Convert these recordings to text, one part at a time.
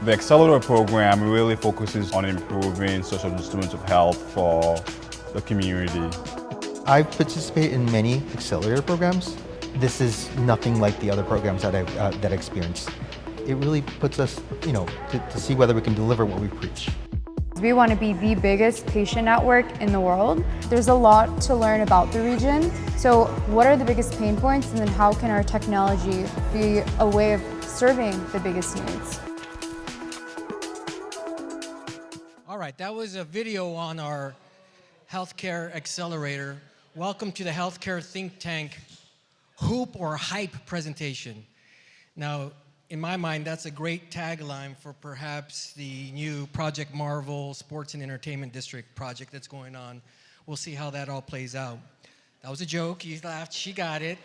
The Accelerator program really focuses on improving social determinants of health for the community. I've participated in many accelerator programs. This is nothing like the other programs that I've experienced. It really puts us, to see whether we can deliver what we preach. We want to be the biggest patient network in the world. There's a lot to learn about the region. So what are the biggest pain points, and then how can our technology be a way of serving the biggest needs? All right, that was a video on our Healthcare Accelerator. Welcome to the Healthcare Think Tank Hoop or Hype presentation. Now, in my mind, that's a great tagline for perhaps the new Project Marvel Sports and Entertainment District project that's going on. We'll see how that all plays out. That was a joke. You laughed. She got it.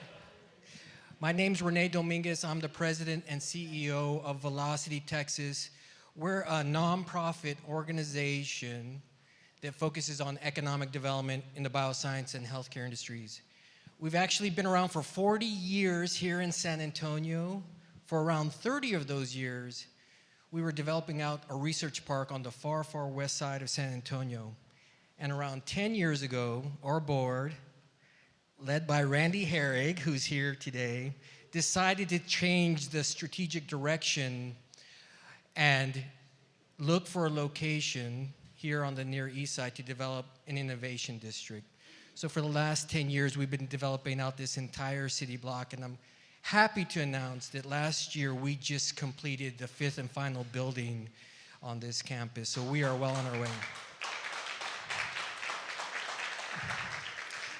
My name's Rene Dominguez. I'm the president and CEO of Velocity Texas. We're a nonprofit organization that focuses on economic development in the bioscience and healthcare industries. We've actually been around for 40 years here in San Antonio. For around 30 of those years, we were developing out a research park on the far, far west side of San Antonio. And around 10 years ago, our board, led by Randy Herrig, who's here today, decided to change the strategic direction and look for a location here on the Near East Side to develop an innovation district. So for the last 10 years, we've been developing out this entire city block, and I'm happy to announce that last year we just completed the 5th and final building on this campus, so we are well on our way.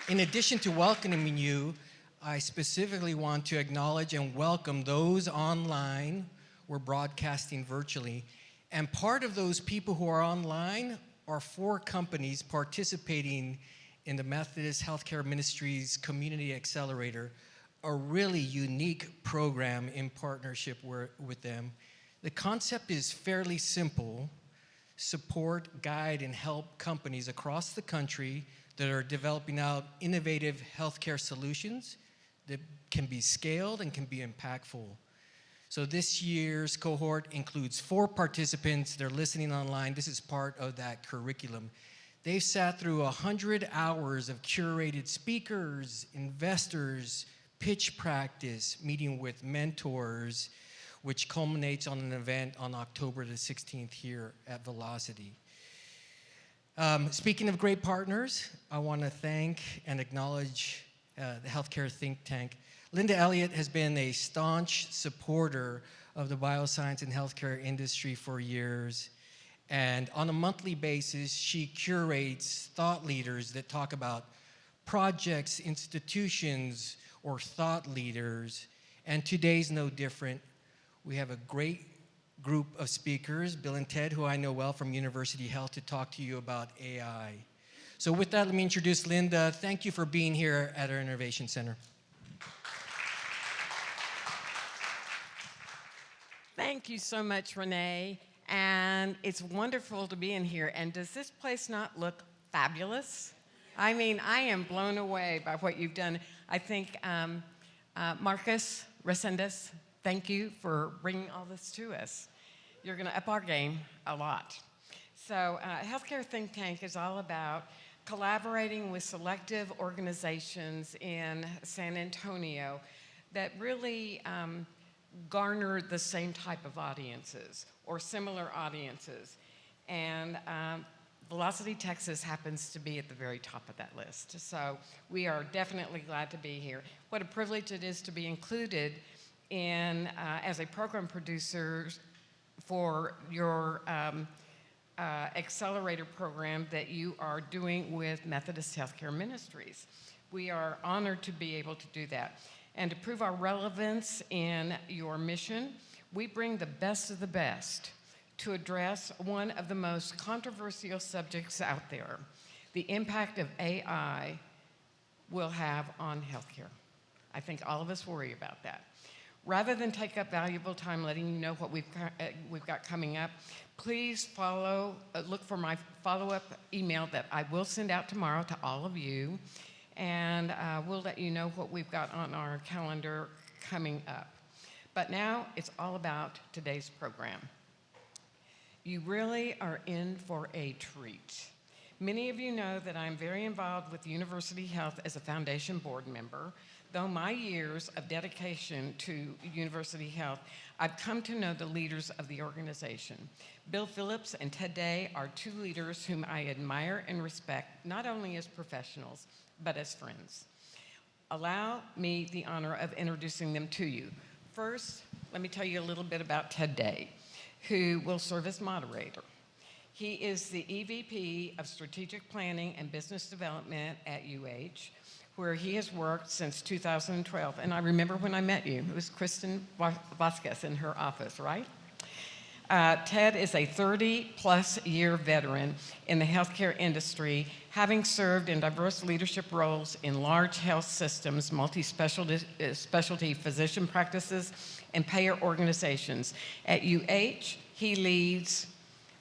In addition to welcoming you, I specifically want to acknowledge and welcome those online. We're broadcasting virtually, and part of those people who are online are 4 companies participating in the Methodist Healthcare Ministries Community Accelerator, a really unique program in partnership with them. The concept is fairly simple: support, guide, and help companies across the country that are developing out innovative healthcare solutions that can be scaled and can be impactful. So this year's cohort includes 4 participants. They're listening online. This is part of that curriculum. They've sat through 100 hours of curated speakers, investors, pitch practice, meeting with mentors, which culminates on an event on October the 16th here at Velocity. Speaking of great partners, I want to thank and acknowledge the Healthcare Think Tank. Linda Elliott has been a staunch supporter of the bioscience and healthcare industry for years. And on a monthly basis, she curates thought leaders that talk about projects, institutions, or thought leaders. And today's no different. We have a great group of speakers, Bill and Ted, who I know well from University Health, to talk to you about AI. So with that, let me introduce Linda. Thank you for being here at our Innovation Center. Thank you so much, Renee. And it's wonderful to be in here. And does this place not look fabulous? I mean, I am blown away by what you've done. I think Marcus Resendez, thank you for bringing all this to us. You're going to up our game a lot. So Healthcare Think Tank is all about collaborating with selective organizations in San Antonio that really garner the same type of audiences or similar audiences. And Velocity Texas happens to be at the very top of that list. So we are definitely glad to be here. What a privilege it is to be included in as a program producer for your accelerator program that you are doing with Methodist Healthcare Ministries. We are honored to be able to do that. And to prove our relevance in your mission, we bring the best of the best to address one of the most controversial subjects out there, the impact of AI will have on healthcare. I think all of us worry about that. Rather than take up valuable time letting you know what we've got coming up, please look for my follow-up email that I will send out tomorrow to all of you, and we'll let you know what we've got on our calendar coming up. But now it's all about today's program. You really are in for a treat. Many of you know that I'm very involved with University Health as a foundation board member. Though my years of dedication to University Health, I've come to know the leaders of the organization. Bill Phillips and Ted Day are two leaders whom I admire and respect, not only as professionals, but as friends. Allow me the honor of introducing them to you. First, let me tell you a little bit about Ted Day, who will serve as moderator. He is the EVP of Strategic Planning and Business Development at UH, where he has worked since 2012. And I remember when I met you, it was Kristen Vasquez in her office, right? Ted is a 30-plus year veteran in the healthcare industry, having served in diverse leadership roles in large health systems, multi-specialty physician practices, and payer organizations. At UH, he leads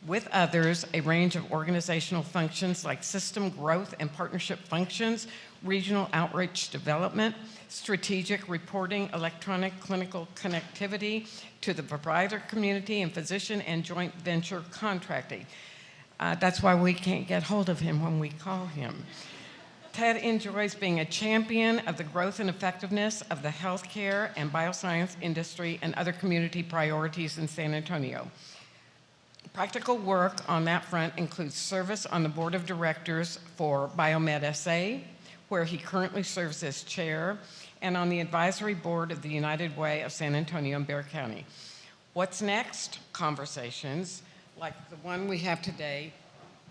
with others a range of organizational functions like system growth and partnership functions, regional outreach development, strategic reporting, electronic clinical connectivity to the provider community, and physician and joint venture contracting. That's why we can't get hold of him when we call him. Ted enjoys being a champion of the growth and effectiveness of the healthcare and bioscience industry and other community priorities in San Antonio. Practical work on that front includes service on the board of directors for Biomed SA, where he currently serves as chair, and on the advisory board of the United Way of San Antonio and Bexar County. What's next? Conversations, like the one we have today,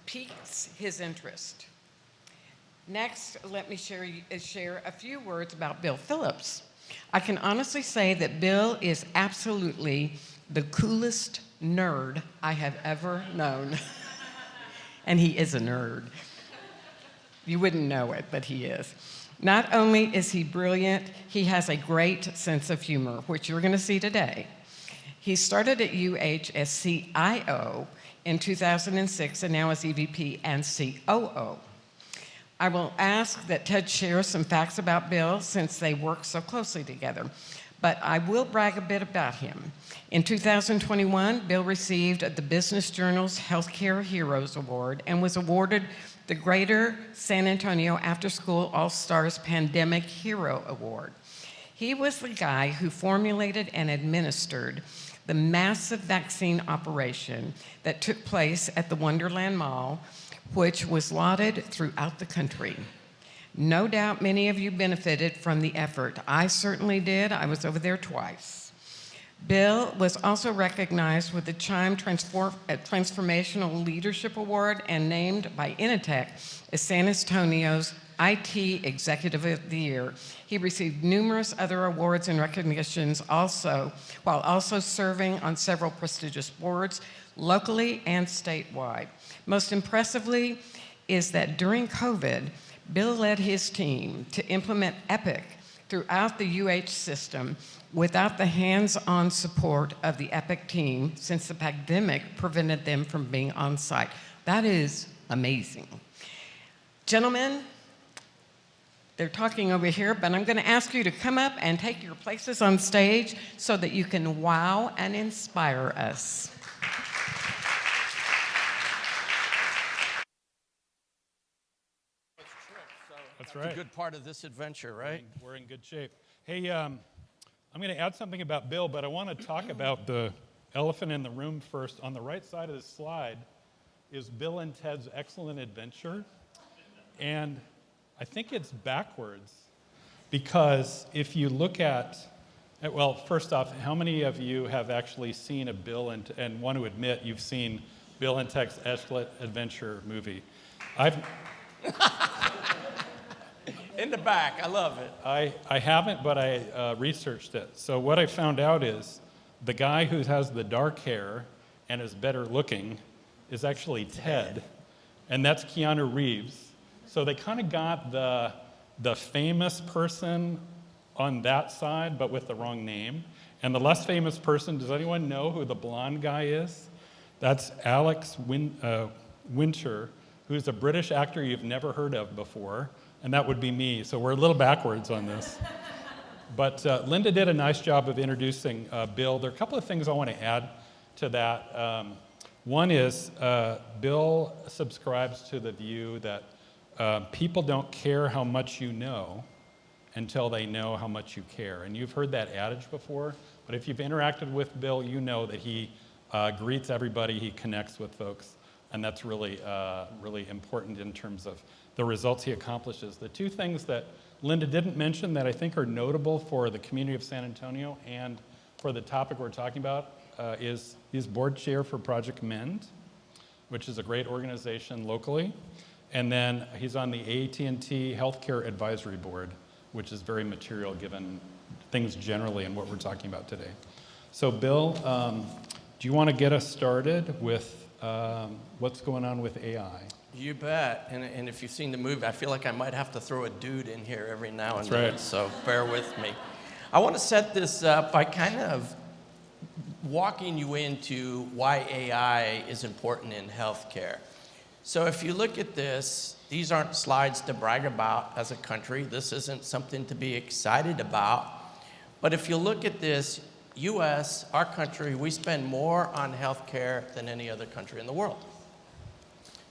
piques his interest. Next, let me share a few words about Bill Phillips. I can honestly say that Bill is absolutely the coolest nerd I have ever known. And he is a nerd. You wouldn't know it, but he is. Not only is he brilliant, he has a great sense of humor, which you're going to see today. He started at UH as CIO in 2006 and now is EVP and COO. I will ask that Ted share some facts about Bill since they work so closely together, but I will brag a bit about him. In 2021, Bill received the Business Journal's Healthcare Heroes Award and was awarded the Greater San Antonio After School All-Stars Pandemic Hero Award. He was the guy who formulated and administered the massive vaccine operation that took place at the Wonderland Mall, which was lauded throughout the country. No doubt many of you benefited from the effort. I certainly did. I was over there twice. Bill was also recognized with the Chime Transformational Leadership Award and named by Initech as San Antonio's IT Executive of the Year. He received numerous other awards and recognitions while also serving on several prestigious boards, locally and statewide. Most impressively is that during COVID, Bill led his team to implement Epic throughout the UH system without the hands-on support of the Epic team since the pandemic prevented them from being on site. That is amazing. Gentlemen, they're talking over here, but I'm going to ask you to come up and take your places on stage so that you can wow and inspire us. That's right. A good part of this adventure, right? We're in good shape. Hey, I'm going to add something about Bill, but I want to talk about the elephant in the room first. On the right side of the slide is Bill and Ted's excellent adventure. And I think it's backwards because if you look at, well, first off, how many of you have actually seen a Bill and want to admit you've seen Bill and Ted's excellent adventure movie? In the back, I love it. I haven't, but I researched it. So what I found out is the guy who has the dark hair and is better looking is actually Ted, and that's Keanu Reeves. So they kind of got the famous person on that side, but with the wrong name. And the less famous person, does anyone know who the blonde guy is? That's Alex Winter, who's a British actor you've never heard of before. And that would be me, so we're a little backwards on this. But Linda did a nice job of introducing Bill. There are a couple of things I want to add to that. One is Bill subscribes to the view that people don't care how much you know until they know how much you care. And you've heard that adage before, but if you've interacted with Bill, you know that he greets everybody, he connects with folks, and that's really, really important in terms of the results he accomplishes. The two things that Linda didn't mention that I think are notable for the community of San Antonio and for the topic we're talking about is he's board chair for Project Mend, which is a great organization locally. And then he's on the AT&T Healthcare Advisory Board, which is very material given things generally and what we're talking about today. So Bill, do you want to get us started with what's going on with AI? You bet. And if you've seen the movie, I feel like I might have to throw a dude in here every now and That's then. right. So bear with me. I want to set this up by kind of walking you into why AI is important in healthcare. So if you look at this, these aren't slides to brag about as a country. This isn't something to be excited about. But if you look at this, US, our country, we spend more on healthcare than any other country in the world.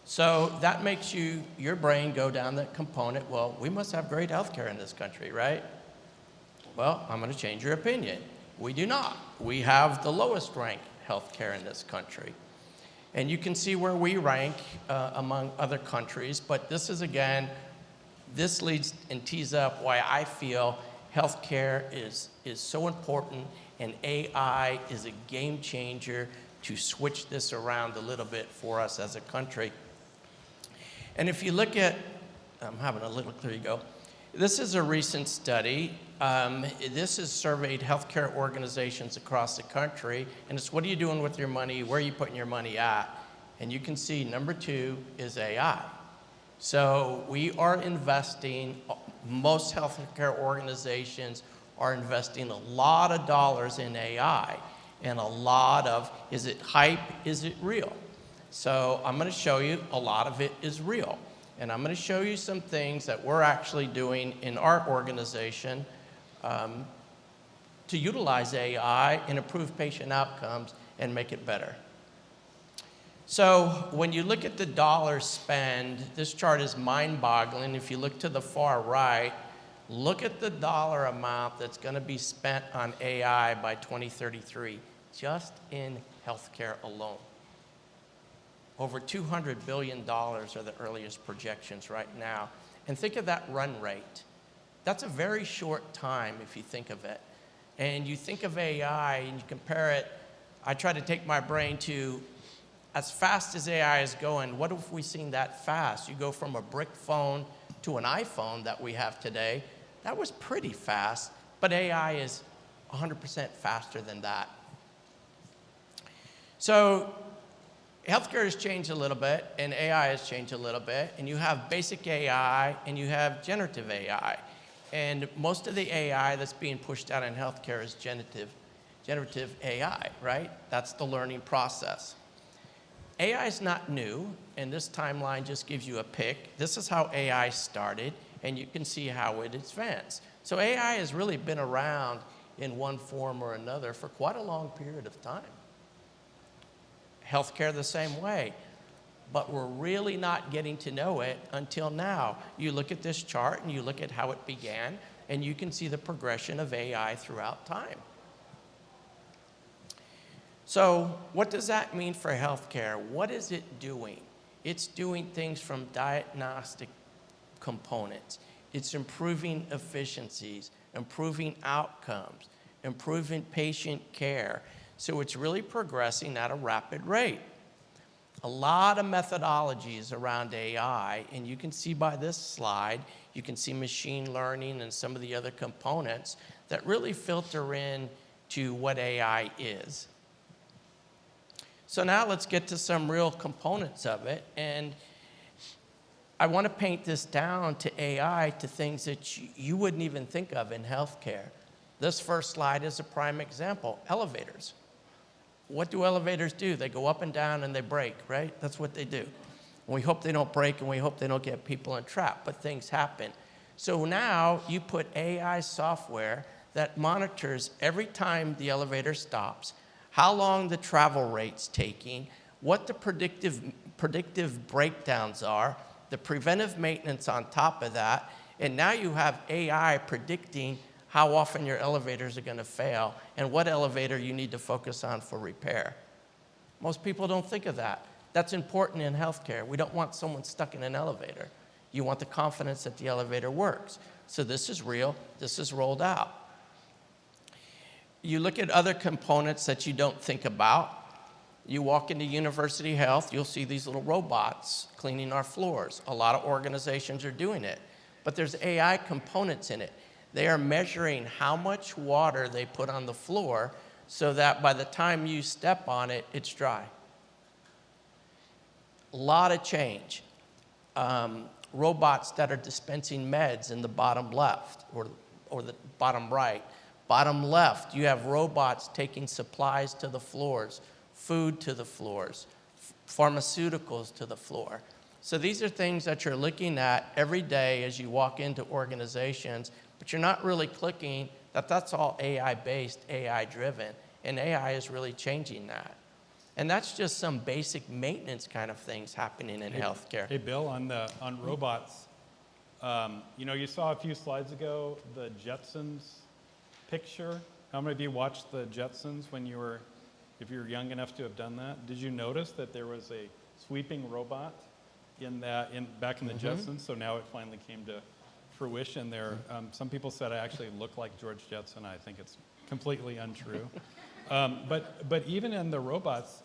So that makes your brain go down that component. Well, we must have great healthcare in this country, right? Well, I'm going to change your opinion. We do not. We have the lowest ranked healthcare in this country. And you can see where we rank among other countries. But this is, again, this leads and tees up why I feel healthcare is so important, and AI is a game changer to switch this around a little bit for us as a country. And if you look at, I'm having a little, there you go. This is a recent study. This has surveyed healthcare organizations across the country, and it's what are you doing with your money, where are you putting your money at? And you can see number 2 is AI. So we are investing, most healthcare organizations are investing a lot of dollars in AI, and a lot of, is it hype, is it real? So I'm going to show you a lot of it is real. And I'm going to show you some things that we're actually doing in our organization to utilize AI and improve patient outcomes and make it better. So when you look at the dollar spend, this chart is mind-boggling. If you look to the far right, look at the dollar amount that's going to be spent on AI by 2033, just in healthcare alone. Over $200 billion are the earliest projections right now. And think of that run rate. That's a very short time if you think of it. And you think of AI and you compare it, I try to take my brain to, as fast as AI is going, what have we seen that fast? You go from a brick phone to an iPhone that we have today. That was pretty fast, but AI is 100% faster than that. So healthcare has changed a little bit, and AI has changed a little bit, and you have basic AI and you have generative AI. And most of the AI that's being pushed out in healthcare is generative AI, right? That's the learning process. AI is not new, and this timeline just gives you a pick. This is how AI started, and you can see how it advanced. So AI has really been around in one form or another for quite a long period of time. Healthcare the same way, but we're really not getting to know it until now. You look at this chart and you look at how it began, and you can see the progression of AI throughout time. So what does that mean for healthcare? What is it doing? It's doing things from diagnostic components. It's improving efficiencies, improving outcomes, improving patient care. So it's really progressing at a rapid rate. A lot of methodologies around AI, and you can see by this slide, you can see machine learning and some of the other components that really filter in to what AI is. So now let's get to some real components of it, and I want to paint this down to AI, to things that you wouldn't even think of in healthcare. This first slide is a prime example, elevators. What do elevators do? They go up and down and they break, right? That's what they do. And we hope they don't break, and we hope they don't get people entrapped, but things happen. So now you put AI software that monitors every time the elevator stops, how long the travel rate's taking, what the predictive breakdowns are, the preventive maintenance on top of that, and now you have AI predicting how often your elevators are going to fail and what elevator you need to focus on for repair. Most people don't think of that. That's important in healthcare. We don't want someone stuck in an elevator. You want the confidence that the elevator works. So this is real. This is rolled out. You look at other components that you don't think about. You walk into University Health, you'll see these little robots cleaning our floors. A lot of organizations are doing it. But there's AI components in it. They are measuring how much water they put on the floor so that by the time you step on it, it's dry. A lot of change. Robots that are dispensing meds in the bottom left or the bottom right. Bottom left, you have robots taking supplies to the floors, food to the floors, pharmaceuticals to the floor. So these are things that you're looking at every day as you walk into organizations, but you're not really clicking that that's all AI-based, AI-driven, and AI is really changing that. And that's just some basic maintenance kind of things happening in healthcare. Hey, Bill, on robots, you saw a few slides ago the Jetsons picture. How many of you watched the Jetsons if you were young enough to have done that? Did you notice that there was a sweeping robot back in the Jetsons? So now it finally came to fruition there. Some people said I actually look like George Jetson. I think it's completely untrue. But even in the robots,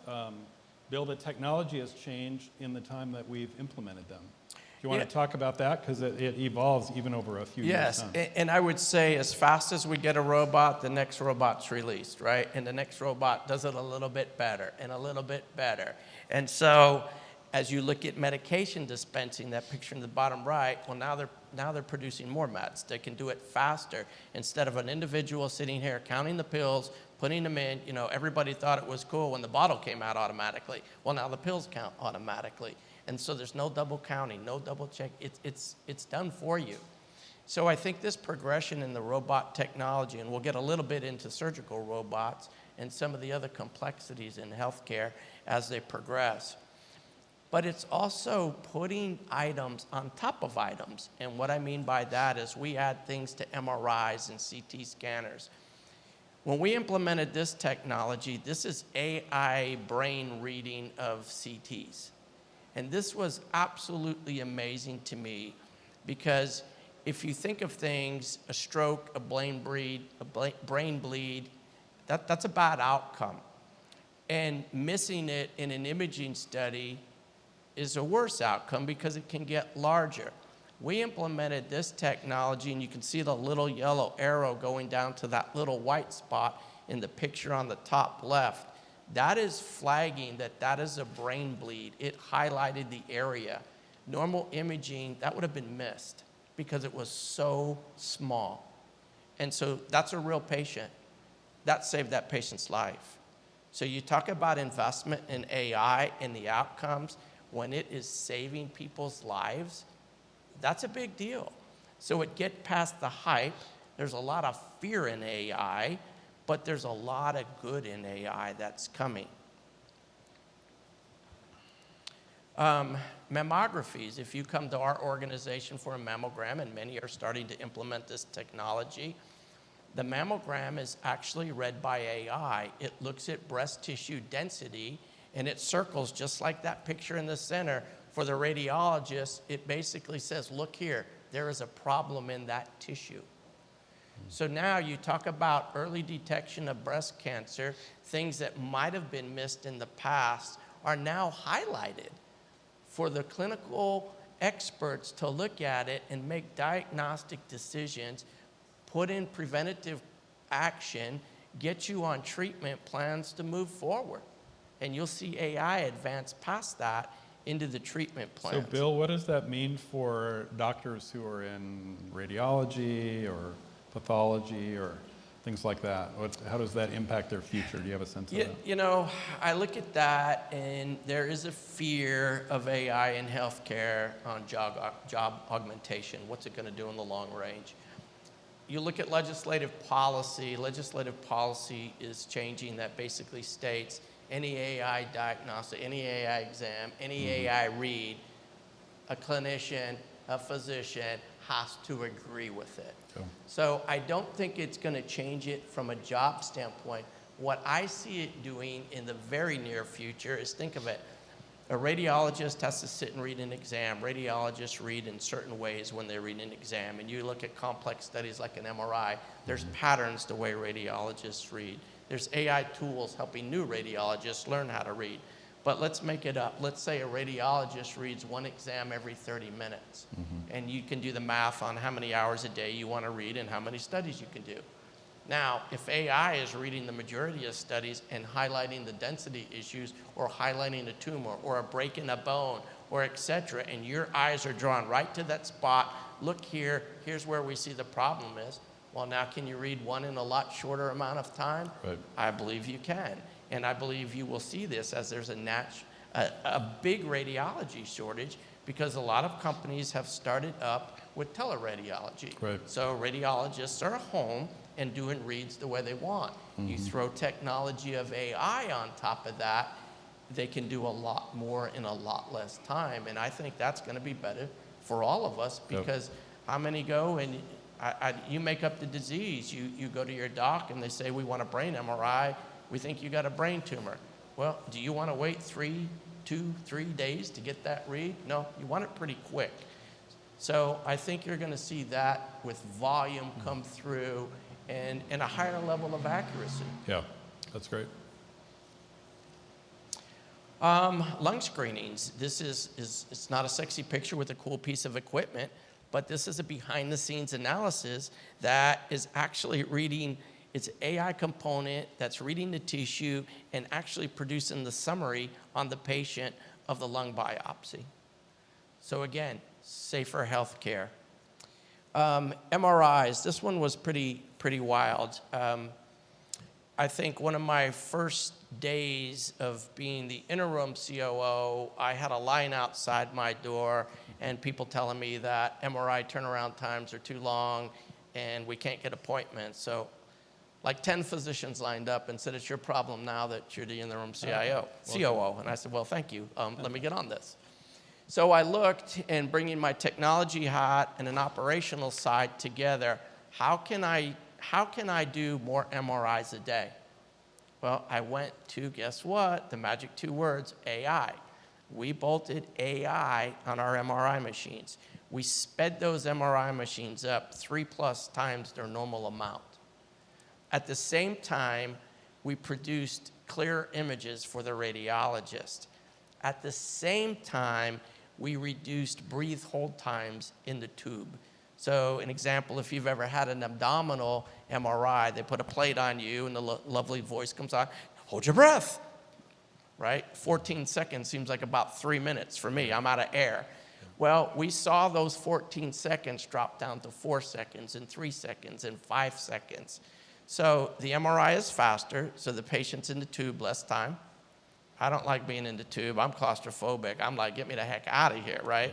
Bill, the technology has changed in the time that we've implemented them. Do you want to talk about that? Because it evolves even over a few years. Yes, and I would say as fast as we get a robot, the next robot's released, right? And the next robot does it a little bit better and a little bit better. And so as you look at medication dispensing, that picture in the bottom right, well, now they're producing more meds. They can do it faster. Instead of an individual sitting here counting the pills, putting them in, everybody thought it was cool when the bottle came out automatically. Well, now the pills count automatically. And so there's no double counting, no double check. It's done for you. So I think this progression in the robot technology, and we'll get a little bit into surgical robots and some of the other complexities in healthcare as they progress. But it's also putting items on top of items. And what I mean by that is we add things to MRIs and CT scanners. When we implemented this technology, this is AI brain reading of CTs. And this was absolutely amazing to me because if you think of things, a stroke, a brain bleed, that's a bad outcome. And missing it in an imaging study is a worse outcome because it can get larger. We implemented this technology, and you can see the little yellow arrow going down to that little white spot in the picture on the top left. That is flagging that is a brain bleed. It highlighted the area. Normal imaging, that would have been missed because it was so small. And so that's a real patient. That saved that patient's life. So you talk about investment in AI and the outcomes. When it is saving people's lives, that's a big deal. So it gets past the hype. There's a lot of fear in AI, but there's a lot of good in AI that's coming. Mammographies, if you come to our organization for a mammogram, and many are starting to implement this technology, the mammogram is actually read by AI. It looks at breast tissue density, and it circles just like that picture in the center. For the radiologist, it basically says, look here, there is a problem in that tissue. So now you talk about early detection of breast cancer, things that might have been missed in the past are now highlighted for the clinical experts to look at it and make diagnostic decisions, put in preventative action, get you on treatment plans to move forward. And you'll see AI advance past that into the treatment plans. So Bill, what does that mean for doctors who are in radiology or pathology or things like that? How does that impact their future? Do you have a sense of that? I look at that, and there is a fear of AI in healthcare on job augmentation. What's it going to do in the long range? You look at legislative policy. Legislative policy is changing that basically states any AI diagnostic, any AI exam, any AI read, a clinician, a physician has to agree with it. Yeah. So I don't think it's going to change it from a job standpoint. What I see it doing in the very near future is, think of it, a radiologist has to sit and read an exam. Radiologists read in certain ways when they read an exam. And you look at complex studies like an MRI, there's patterns the way radiologists read. There's AI tools helping new radiologists learn how to read. But let's make it up. Let's say a radiologist reads one exam every 30 minutes. And you can do the math on how many hours a day you want to read and how many studies you can do. Now, if AI is reading the majority of studies and highlighting the density issues or highlighting a tumor or a break in a bone or et cetera, and your eyes are drawn right to that spot, look here, here's where we see the problem is. Well, now can you read one in a lot shorter amount of time? Right. I believe you can. And I believe you will see this as there's a big radiology shortage, because a lot of companies have started up with teleradiology. Right. So radiologists are home and doing reads the way they want. You throw technology of AI on top of that, they can do a lot more in a lot less time. And I think that's going to be better for all of us, because how many go and you make up the disease. You go to your doc and they say, we want a brain MRI. We think you got a brain tumor. Well, do you want to wait 3 days to get that read? No, you want it pretty quick. So I think you're going to see that with volume come through and a higher level of accuracy. Yeah, that's great. Lung screenings. This is it's not a sexy picture with a cool piece of equipment, but this is a behind the scenes analysis that is actually reading. It's an AI component that's reading the tissue and actually producing the summary on the patient of the lung biopsy. So again, safer healthcare. MRIs, this one was pretty wild. I think one of my first days of being the interim COO, I had a line outside my door and people telling me that MRI turnaround times are too long and we can't get appointments. So like 10 physicians lined up and said, it's your problem now that you're the interim COO. And I said, well, thank you. Let me get on this. So I looked, and bringing my technology hat and an operational side together, how can I do more MRIs a day? Well, I went to, guess what? The magic 2 words, AI. We bolted AI on our MRI machines. We sped those MRI machines up 3+ times their normal amount. At the same time, we produced clear images for the radiologist. At the same time, we reduced breathe hold times in the tube. So an example, if you've ever had an abdominal MRI, they put a plate on you and the lovely voice comes on, hold your breath, right? 14 seconds seems like about 3 minutes for me. I'm out of air. Well, we saw those 14 seconds drop down to 4 seconds and 3 seconds and 5 seconds. So the MRI is faster, so the patient's in the tube less time. I don't like being in the tube. I'm claustrophobic. I'm like, get me the heck out of here, right?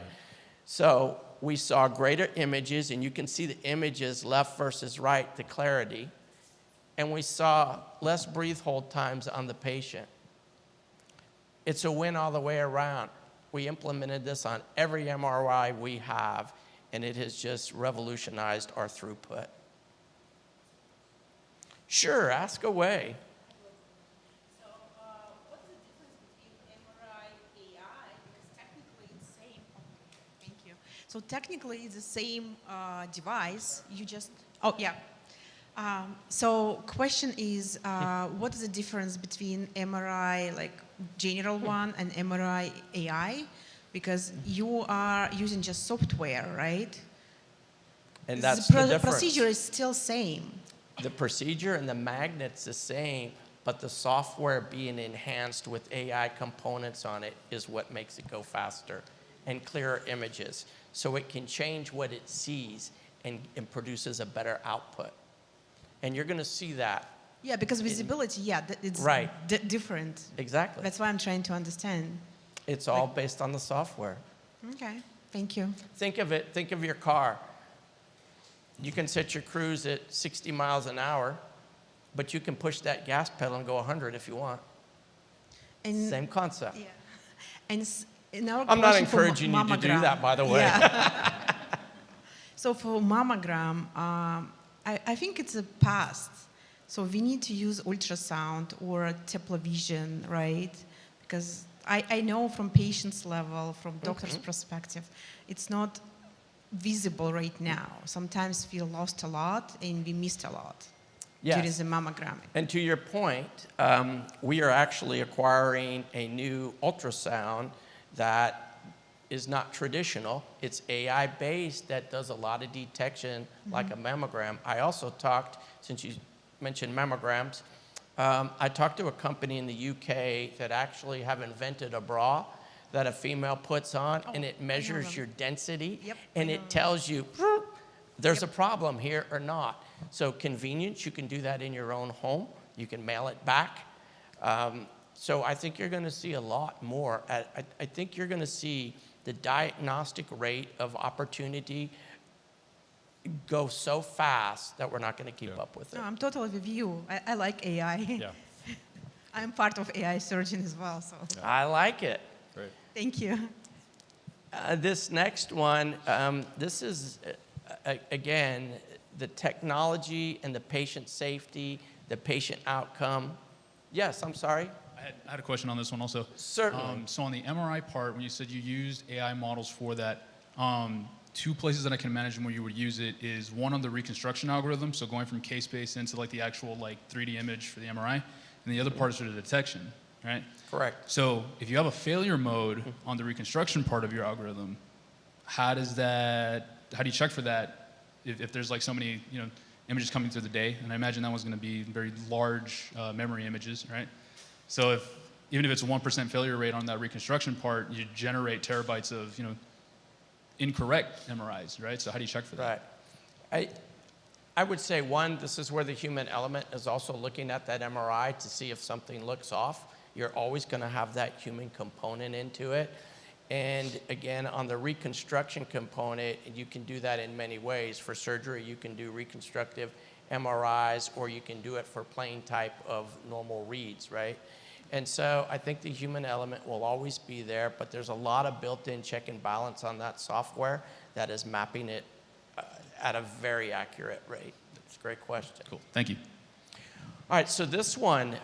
So we saw greater images, and you can see the images left versus right, the clarity. And we saw less breathe hold times on the patient. It's a win all the way around. We implemented this on every MRI we have, and it has just revolutionized our throughput. Sure, ask away. So, what's the difference between MRI and AI? Because technically it's the same. Thank you. So technically it's the same device. You just. Oh yeah. So question is, what is the difference between MRI, like general one, and MRI AI? Because you are using just software, right? And that's the difference. The procedure is still same. The procedure and the magnet's the same, but the software being enhanced with AI components on it is what makes it go faster and clearer images. So it can change what it sees and produces a better output. And you're going to see that. Yeah, because visibility, it's right. Different. Exactly. That's why I'm trying to understand. It's all based on the software. Okay, thank you. Think of your car. You can set your cruise at 60 miles an hour, but you can push that gas pedal and go 100 if you want. And Same concept. yeah. And now I'm not question for encouraging you to do mammogram. that, by the way. Yeah. So for mammogram, I think it's a past. So we need to use ultrasound or teplavision, right? Because I know from patient's level, from doctor's perspective, it's not visible right now. Sometimes we lost a lot and we missed a lot during Yes. the mammogram. And to your point, we are actually acquiring a new ultrasound that is not traditional. It's AI-based that does a lot of detection like a mammogram. I also talked, since you mentioned mammograms, I talked to a company in the UK that actually have invented a bra that a female puts on, and it measures your density, Yep, and I it know tells you, there's a problem here or not. So convenience, you can do that in your own home. You can mail it back. So I think you're going to see a lot more. I think you're going to see the diagnostic rate of opportunity go so fast that we're not going to keep up with it. No, I'm totally with you. I like AI. Yeah. I'm part of AI surgeon as well, so I like it. Great. thank you. This next one, this is, again, the technology and the patient safety, the patient outcome. Yes, I'm sorry. I had a question on this one also. Certainly. So on the MRI part, when you said you used AI models for that, two places that I can imagine where you would use it is one on the reconstruction algorithm, so going from case-based into like the actual like 3D image for the MRI, and the other part is for the detection, right? Correct. So if you have a failure mode on the reconstruction part of your algorithm, how do you check for that if there's like so many, images coming through the day? And I imagine that one's going to be very large memory images, right? So even if it's a 1% failure rate on that reconstruction part, you generate terabytes of, incorrect MRIs, right? So how do you check for that? Right. I would say, one, this is where the human element is also looking at that MRI to see if something looks off. You're always going to have that human component into it. And again, on the reconstruction component, you can do that in many ways. For surgery, you can do reconstructive MRIs, or you can do it for plain type of normal reads, right? And so I think the human element will always be there, but there's a lot of built-in check and balance on that software that is mapping it at a very accurate rate. It's a great question. Cool, thank you. All right, so this one,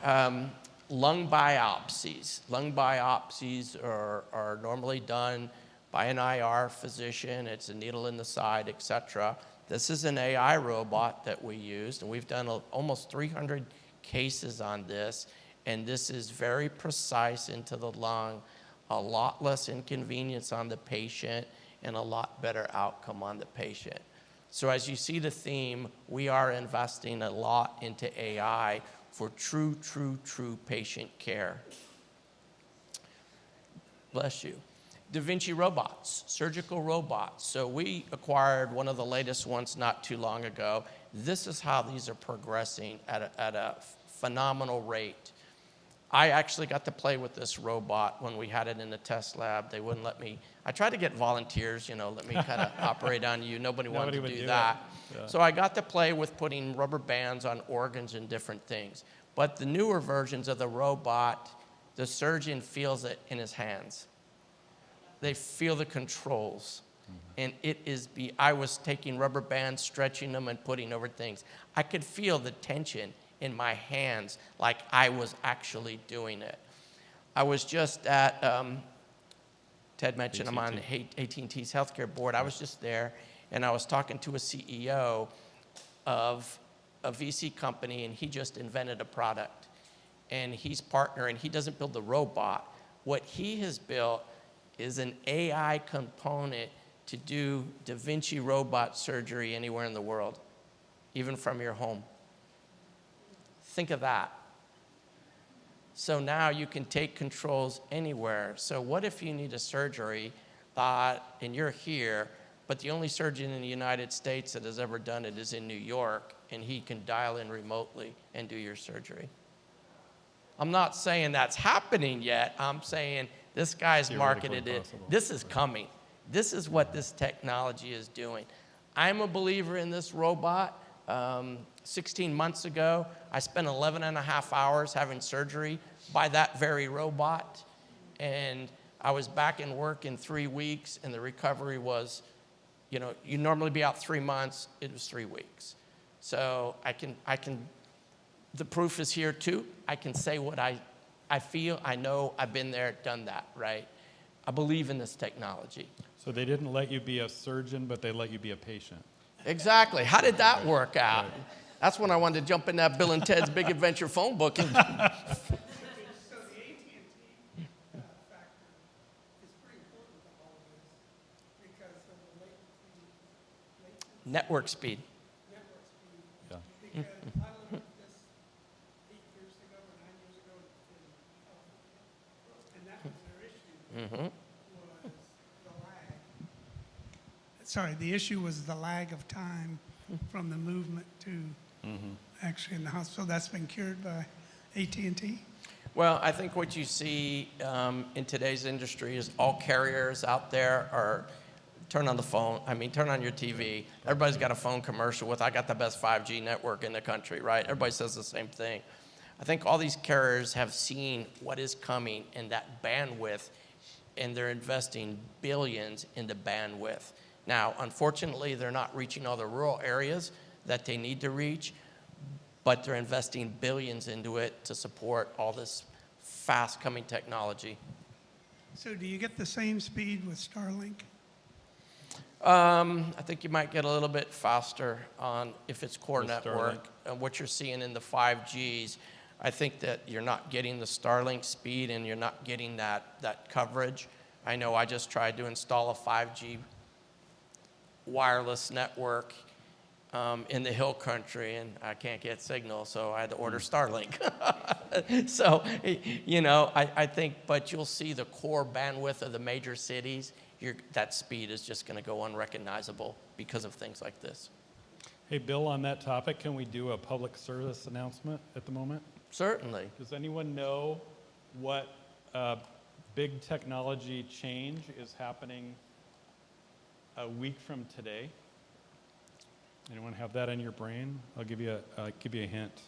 lung biopsies. Lung biopsies are normally done by an IR physician. It's a needle in the side, et cetera. This is an AI robot that we used, and we've done almost 300 cases on this, and this is very precise into the lung, a lot less inconvenience on the patient, and a lot better outcome on the patient. So as you see the theme, we are investing a lot into AI for true patient care. Bless you. Da Vinci robots, surgical robots. So we acquired one of the latest ones not too long ago. This is how these are progressing at a phenomenal rate. I actually got to play with this robot when we had it in the test lab. They wouldn't let me. I tried to get volunteers, let me kind of operate on you. Nobody wanted to do that. Yeah. So I got to play with putting rubber bands on organs and different things. But the newer versions of the robot, the surgeon feels it in his hands. They feel the controls. And I was taking rubber bands, stretching them, and putting over things. I could feel the tension in my hands like I was actually doing it. I was just at, Ted mentioned I'm on AT&T's healthcare board. I was just there, and I was talking to a CEO of a VC company, and he just invented a product. And he's partnering. He doesn't build the robot. What he has built is an AI component to do Da Vinci robot surgery anywhere in the world, even from your home. Think of that. So now you can take controls anywhere. So what if you need a surgery and you're here, but the only surgeon in the United States that has ever done it is in New York, and he can dial in remotely and do your surgery? I'm not saying that's happening yet. I'm saying this guy's marketed it. This is coming. This is what this technology is doing. I'm a believer in this robot. 16 months ago, I spent 11 and a half hours having surgery by that very robot. And I was back in work in 3 weeks, and the recovery was, you know, you normally be out 3 months, it was 3 weeks. So the proof is here too. I can say what I feel, I know, I've been there, done that, right? I believe in this technology. So they didn't let you be a surgeon, but they let you be a patient. Exactly. How did that work out? Right. That's when I wanted to jump in that Bill and Ted's Big Adventure phone book. And So the AT&T factor is pretty important to all of this because of the latency. Network speed. Network speed. Yeah. Because I learned this 8 years ago or 9 years ago in California, and that was their issue. Was the lag. Sorry, the issue was the lag of time from the movement to actually in the hospital. That's been cured by AT&T. Well, I think what you see in today's industry is all carriers out there are turn on the phone. I mean, turn on your TV. Everybody's got a phone commercial with, I got the best 5G network in the country, right? Everybody says the same thing. I think all these carriers have seen what is coming in that bandwidth, and they're investing billions into bandwidth. Now, unfortunately, they're not reaching all the rural areas that they need to reach, but they're investing billions into it to support all this fast-coming technology. So do you get the same speed with Starlink? I think you might get a little bit faster on if it's core With network. And what you're seeing in the 5Gs, I think that you're not getting the Starlink speed and you're not getting that coverage. I know I just tried to install a 5G wireless network in the hill country, and I can't get signal, so I had to order Starlink. So, you know, I think, but you'll see the core bandwidth of the major cities, that speed is just going to go unrecognizable because of things like this. Hey, Bill, on that topic, can we do a public service announcement at the moment? Certainly. Does anyone know what big technology change is happening a week from today? Anyone have that in your brain? I'll give you a hint.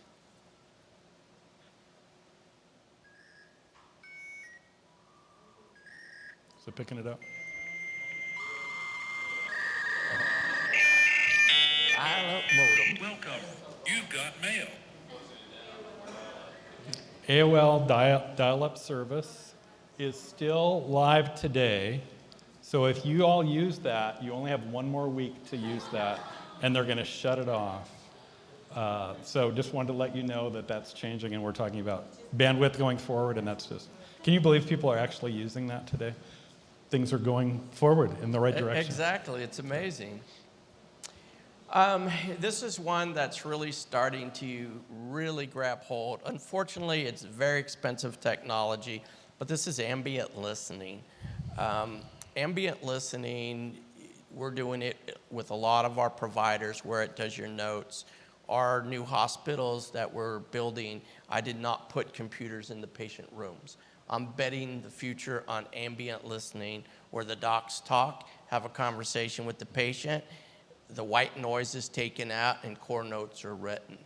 So picking it up. Welcome. You've got mail. AOL dial-up service is still live today. So if you all use that, you only have 1 more week to use that, and they're going to shut it off. So just wanted to let you know that that's changing, and we're talking about bandwidth going forward, and that's just, can you believe people are actually using that today? Things are going forward in the right direction. Exactly, it's amazing. This is one that's really starting to really grab hold. Unfortunately, it's very expensive technology, but this is ambient listening. Ambient listening, we're doing it with a lot of our providers where it does your notes. Our new hospitals that we're building, I did not put computers in the patient rooms. I'm betting the future on ambient listening where the docs talk, have a conversation with the patient, the white noise is taken out, and core notes are written.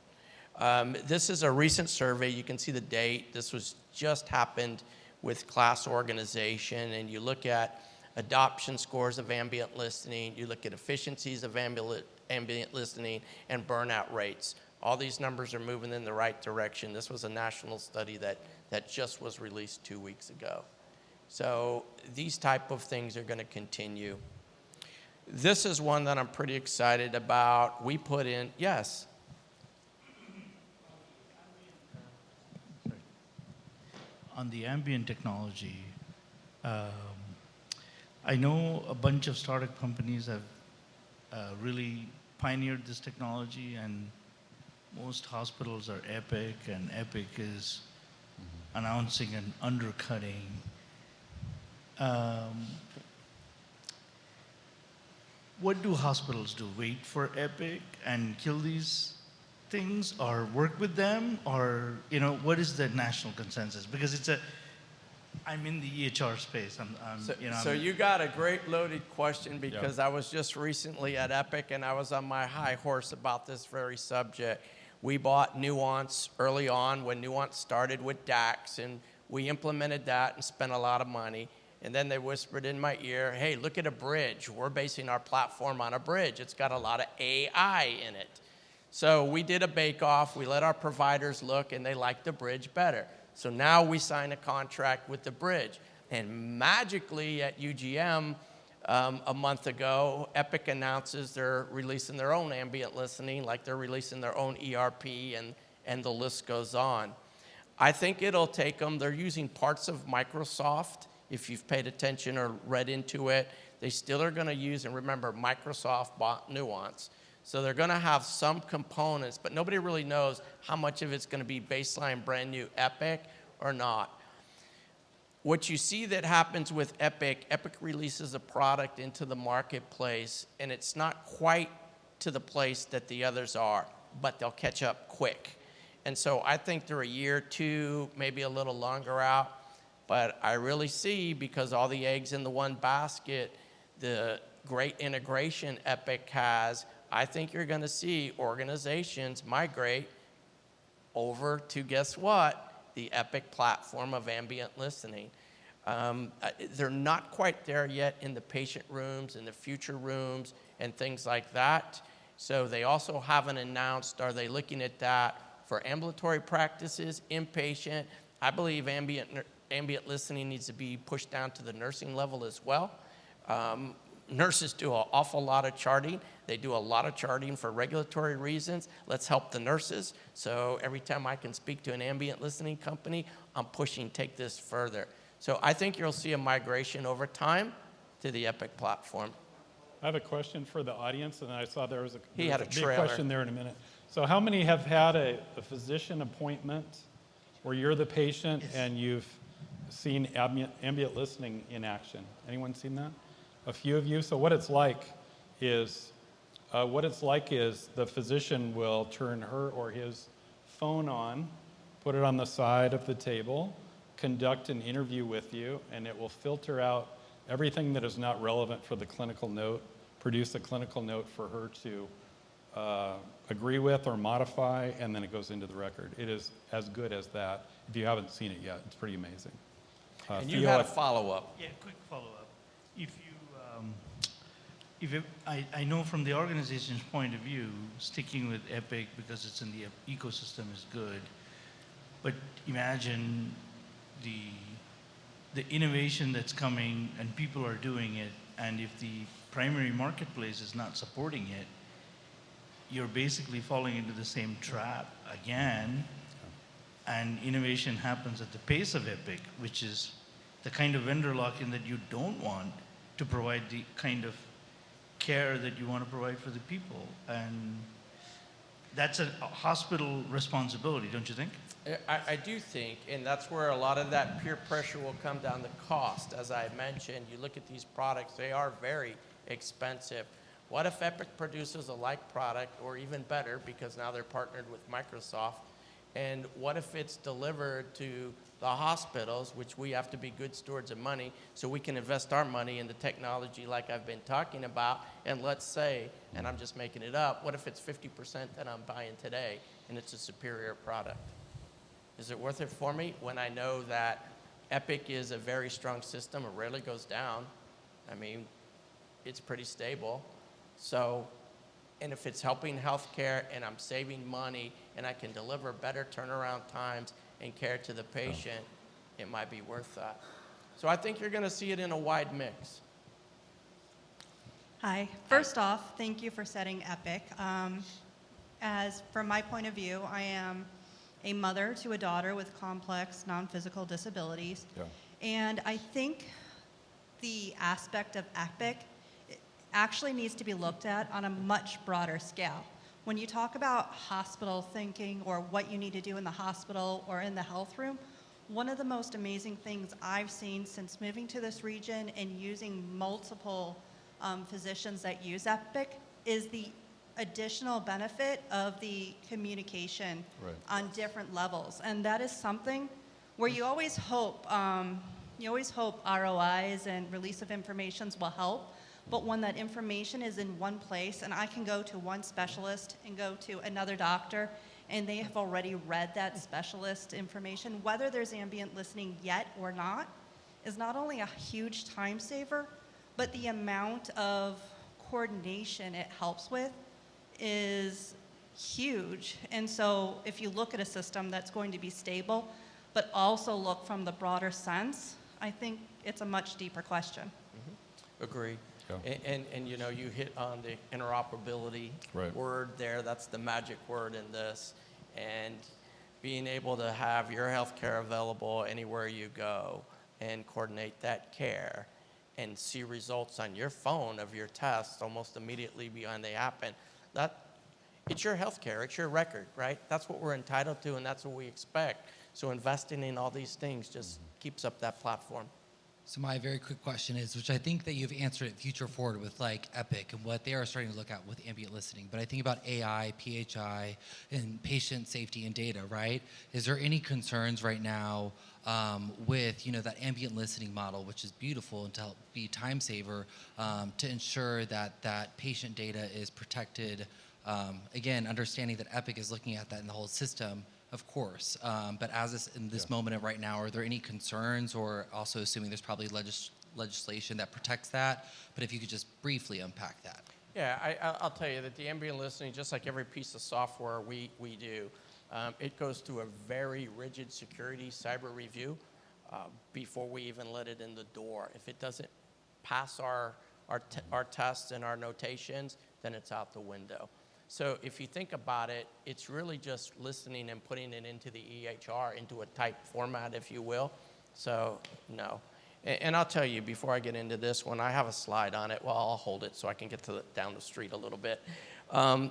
This is a recent survey. You can see the date. This was just happened with class organization, and you look at adoption scores of ambient listening, you look at efficiencies of ambient listening, and burnout rates. All these numbers are moving in the right direction. This was a national study that just was released 2 weeks ago. So these type of things are going to continue. This is one that I'm pretty excited about. We put in, yes? On the ambient technology, I know a bunch of startup companies have really pioneered this technology, and most hospitals are Epic, and Epic is announcing an undercutting. What do hospitals do? Wait for Epic and kill these things, or work with them, or what is the national consensus? Because I'm in the EHR space. So you got a great loaded question because I was just recently at Epic and I was on my high horse about this very subject. We bought Nuance early on when Nuance started with DAX, and we implemented that and spent a lot of money. And then they whispered in my ear, hey, look at a bridge. We're basing our platform on a bridge. It's got a lot of AI in it. So we did a bake-off. We let our providers look, and they liked the bridge better. So now we sign a contract with the bridge. And magically at UGM a month ago, Epic announces they're releasing their own ambient listening, like they're releasing their own ERP, and the list goes on. I think it'll take them. They're using parts of Microsoft. If you've paid attention or read into it, they still are going to use, and remember, Microsoft bought Nuance. So they're going to have some components, but nobody really knows how much of it's going to be baseline brand new Epic or not. What you see that happens with Epic, Epic releases a product into the marketplace, and it's not quite to the place that the others are, but they'll catch up quick. And so I think they're a year, two, maybe a little longer out. But I really see, because all the eggs in the one basket, the great integration Epic has, I think you're going to see organizations migrate over to, guess what, the Epic platform of ambient listening. They're not quite there yet in the patient rooms, in the future rooms, and things like that. So they also haven't announced, are they looking at that for ambulatory practices, inpatient? I believe ambient listening needs to be pushed down to the nursing level as well. Nurses do an awful lot of charting. They do a lot of charting for regulatory reasons. Let's help the nurses. So every time I can speak to an ambient listening company, I'm pushing, take this further. So I think you'll see a migration over time to the Epic platform. I have a question for the audience, and I saw there was a big question there in a minute. So how many have had a physician appointment where you're the patient and you've seen ambient listening in action? Anyone seen that? A few of you. So what it's like is the physician will turn her or his phone on, put it on the side of the table, conduct an interview with you, and it will filter out everything that is not relevant for the clinical note, produce a clinical note for her to agree with or modify, and then it goes into the record. It is as good as that. If you haven't seen it yet, it's pretty amazing. And you had a follow-up. Yeah, quick follow-up. I know from the organization's point of view, sticking with Epic because it's in the ecosystem is good. But imagine the innovation that's coming and people are doing it, and if the primary marketplace is not supporting it, you're basically falling into the same trap again. And innovation happens at the pace of Epic, which is the kind of vendor lock-in that you don't want to provide the kind of care that you want to provide for the people. And that's a hospital responsibility, don't you think? I do think, and that's where a lot of that peer pressure will come down the cost. As I mentioned, you look at these products, they are very expensive. What if Epic produces a like product, or even better, because now they're partnered with Microsoft, and what if it's delivered to the hospitals, which we have to be good stewards of money, so we can invest our money in the technology like I've been talking about, and let's say, and I'm just making it up, what if it's 50% that I'm buying today, and it's a superior product? Is it worth it for me when I know that Epic is a very strong system, it rarely goes down? I mean, it's pretty stable. So, and if it's helping healthcare and I'm saving money and I can deliver better turnaround times and care to the patient, it might be worth that. So I think you're going to see it in a wide mix. Hi. First off, thank you for setting Epic. As from my point of view, I am a mother to a daughter with complex non-physical disabilities. Yeah. And I think the aspect of Epic actually needs to be looked at on a much broader scale. When you talk about hospital thinking or what you need to do in the hospital or in the health room, one of the most amazing things I've seen since moving to this region and using multiple physicians that use Epic is the additional benefit of the communication on different levels. And that is something where you always hope ROIs and release of informations will help. But when that information is in one place and I can go to one specialist and go to another doctor and they have already read that specialist information, whether there's ambient listening yet or not, is not only a huge time saver, but the amount of coordination it helps with is huge. And so if you look at a system that's going to be stable, but also look from the broader sense, I think it's a much deeper question. Agree. Yeah. And you know, you hit on the interoperability word there. That's the magic word in this. And being able to have your healthcare available anywhere you go and coordinate that care and see results on your phone of your tests almost immediately behind they happen. It's your healthcare, it's your record, right? That's what we're entitled to, and that's what we expect. So investing in all these things just keeps up that platform. So my very quick question is, which I think that you've answered it future forward with like Epic and what they are starting to look at with ambient listening, but I think about AI, PHI, and patient safety and data, right? Is there any concerns right now with, you know, that ambient listening model, which is beautiful and to help be time saver, to ensure that that patient data is protected? Again, understanding that Epic is looking at that in the whole system, of course, but in this moment right now, are there any concerns, or also assuming there's probably legislation that protects that, but if you could just briefly unpack that. Yeah, I'll tell you that the ambient listening, just like every piece of software we do, it goes through a very rigid security cyber review before we even let it in the door. If it doesn't pass our tests and our notations, then it's out the window. So if you think about it, it's really just listening and putting it into the EHR, into a type format, if you will. So, no. And I'll tell you, before I get into this one, I have a slide on it. Well, I'll hold it so I can get down the street a little bit.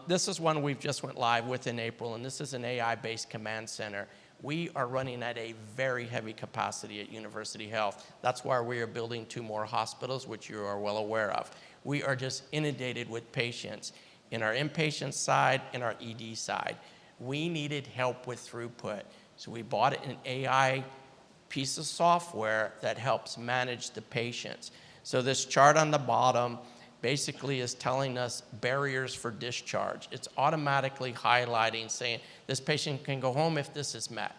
This is one we've just went live with in April, and this is an AI-based command center. We are running at a very heavy capacity at University Health. That's why we are building 2 more hospitals, which you are well aware of. We are just inundated with patients in our inpatient side and our ED side. We needed help with throughput. So we bought an AI piece of software that helps manage the patients. So this chart on the bottom basically is telling us barriers for discharge. It's automatically highlighting, saying this patient can go home if this is met.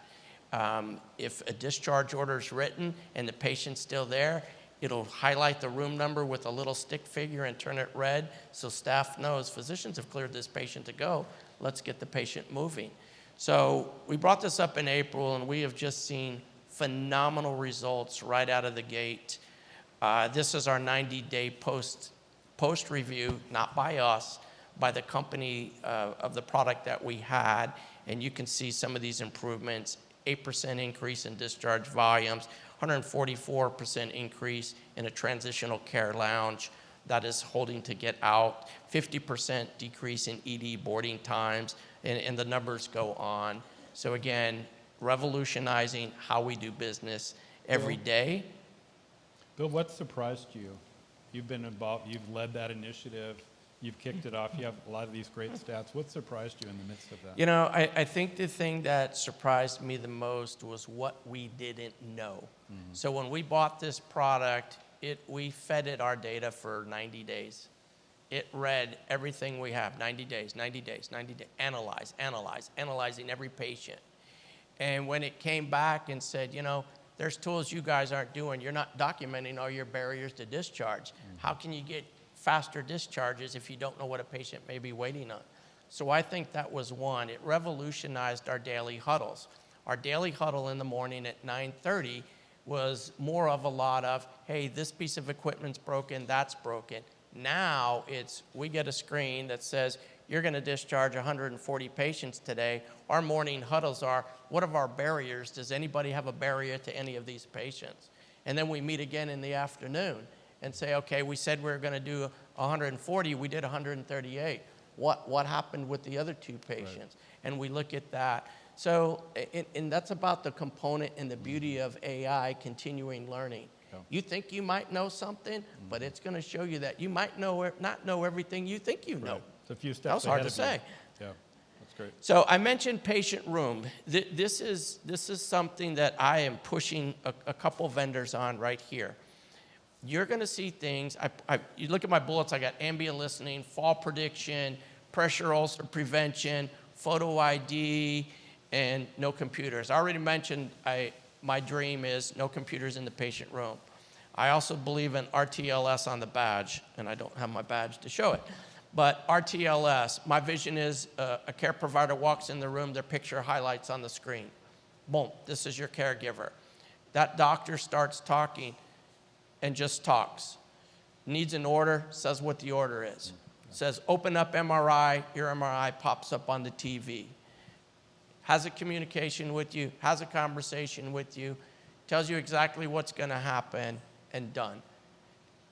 If a discharge order is written and the patient's still there, it'll highlight the room number with a little stick figure and turn it red so staff knows physicians have cleared this patient to go. Let's get the patient moving. So we brought this up in April, and we have just seen phenomenal results right out of the gate. This is our 90-day post review, not by us, by the company of the product that we had. And you can see some of these improvements, 8% increase in discharge volumes, 144% increase in a transitional care lounge that is holding to get out, 50% decrease in ED boarding times, and the numbers go on. So again, revolutionizing how we do business every day. Bill, what surprised you? You've been involved, you've led that initiative, you've kicked it off, you have a lot of these great stats. What surprised you in the midst of that? You know, I think the thing that surprised me the most was what we didn't know. Mm-hmm. So when we bought this product, we fed it our data for 90 days. It read everything we have, 90 days, 90 days, 90 days, analyzing every patient. And when it came back and said, you know, there's tools you guys aren't doing, you're not documenting all your barriers to discharge. Mm-hmm. How can you get faster discharges if you don't know what a patient may be waiting on? So I think that was one. It revolutionized our daily huddles. Our daily huddle in the morning at 9:30 was more of a lot of, hey, this piece of equipment's broken, that's broken. Now we get a screen that says, you're going to discharge 140 patients today. Our morning huddles are, what are our barriers? Does anybody have a barrier to any of these patients? And then we meet again in the afternoon and say, okay, we said we were going to do 140, we did 138. What happened with the other 2 patients? Right. And we look at that. So, and that's about the component and the beauty of AI, continuing learning. Yeah. You think you might know something, but it's going to show you that you might not know everything you think you know. Right. It's a few steps that was hard to ahead say. of you. Yeah, that's great. So I mentioned patient room. This is something that I am pushing a couple vendors on right here. You're going to see things. You look at my bullets. I got ambient listening, fall prediction, pressure ulcer prevention, photo ID, and no computers. I already mentioned my dream is no computers in the patient room. I also believe in RTLS on the badge, and I don't have my badge to show it. But RTLS, my vision is a care provider walks in the room, their picture highlights on the screen. Boom, this is your caregiver. That doctor starts talking and just talks. Needs an order, says what the order is. Says, open up MRI, your MRI pops up on the TV. Has a communication with you, has a conversation with you, tells you exactly what's going to happen, and done.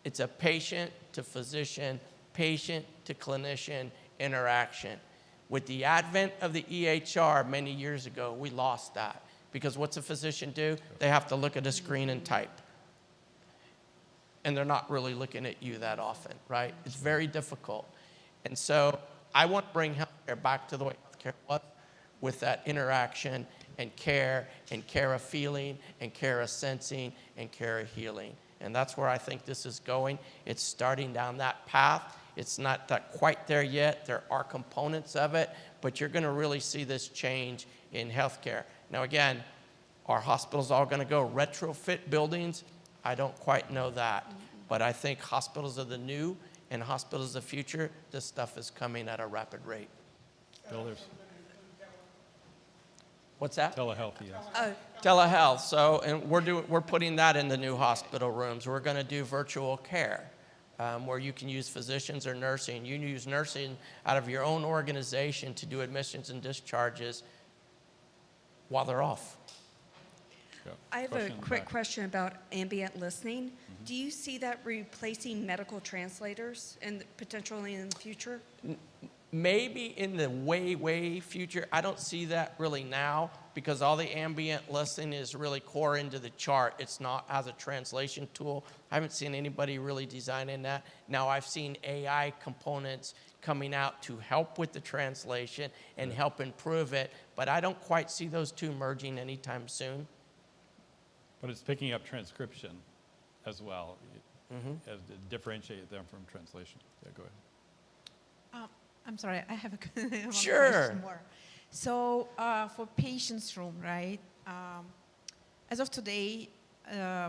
It's a patient to physician, patient to clinician interaction. With the advent of the EHR many years ago, we lost that. Because what's a physician do? They have to look at a screen and type. And they're not really looking at you that often, right? It's very difficult. And so I want to bring healthcare back to the way healthcare was, with that interaction and care of feeling and care of sensing and care of healing. And that's where I think this is going. It's starting down that path. It's not quite there yet. There are components of it, but you're going to really see this change in healthcare. Now again, are hospitals all going to go retrofit buildings? I don't quite know that. But I think hospitals of the new and hospitals of the future, this stuff is coming at a rapid rate. Builders. What's that? Telehealth, yes. Telehealth. So, and we're putting that in the new hospital rooms. We're going to do virtual care, where you can use physicians or nursing. You can use nursing out of your own organization to do admissions and discharges while they're off. I have a quick question about ambient listening. Do you see that replacing medical translators and potentially in the future? Maybe in the way future. I don't see that really now because all the ambient listening is really core into the chart. It's not as a translation tool. I haven't seen anybody really designing that. Now I've seen AI components coming out to help with the translation and help improve it, but I don't quite see those two merging anytime soon. But it's picking up transcription as well, as to differentiate them from translation. Yeah, go ahead. I'm sorry, I have one Sure. question more. So for patients' room, right? As of today,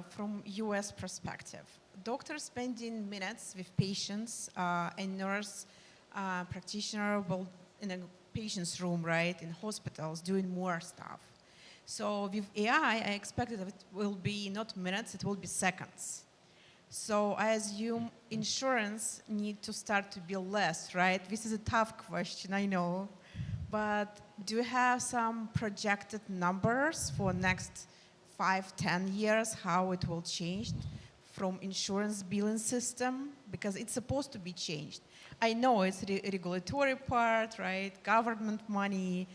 from U.S. perspective, doctors spending minutes with patients and nurse practitioner will in a patient's room, right, in hospitals, doing more stuff. So with AI, I expect that it will be not minutes, it will be seconds. So I assume insurance need to start to be less, right? This is a tough question, I know. But do you have some projected numbers for next 5-10 years, how it will change from insurance billing system? Because it's supposed to be changed. I know it's the regulatory part, right? Government money.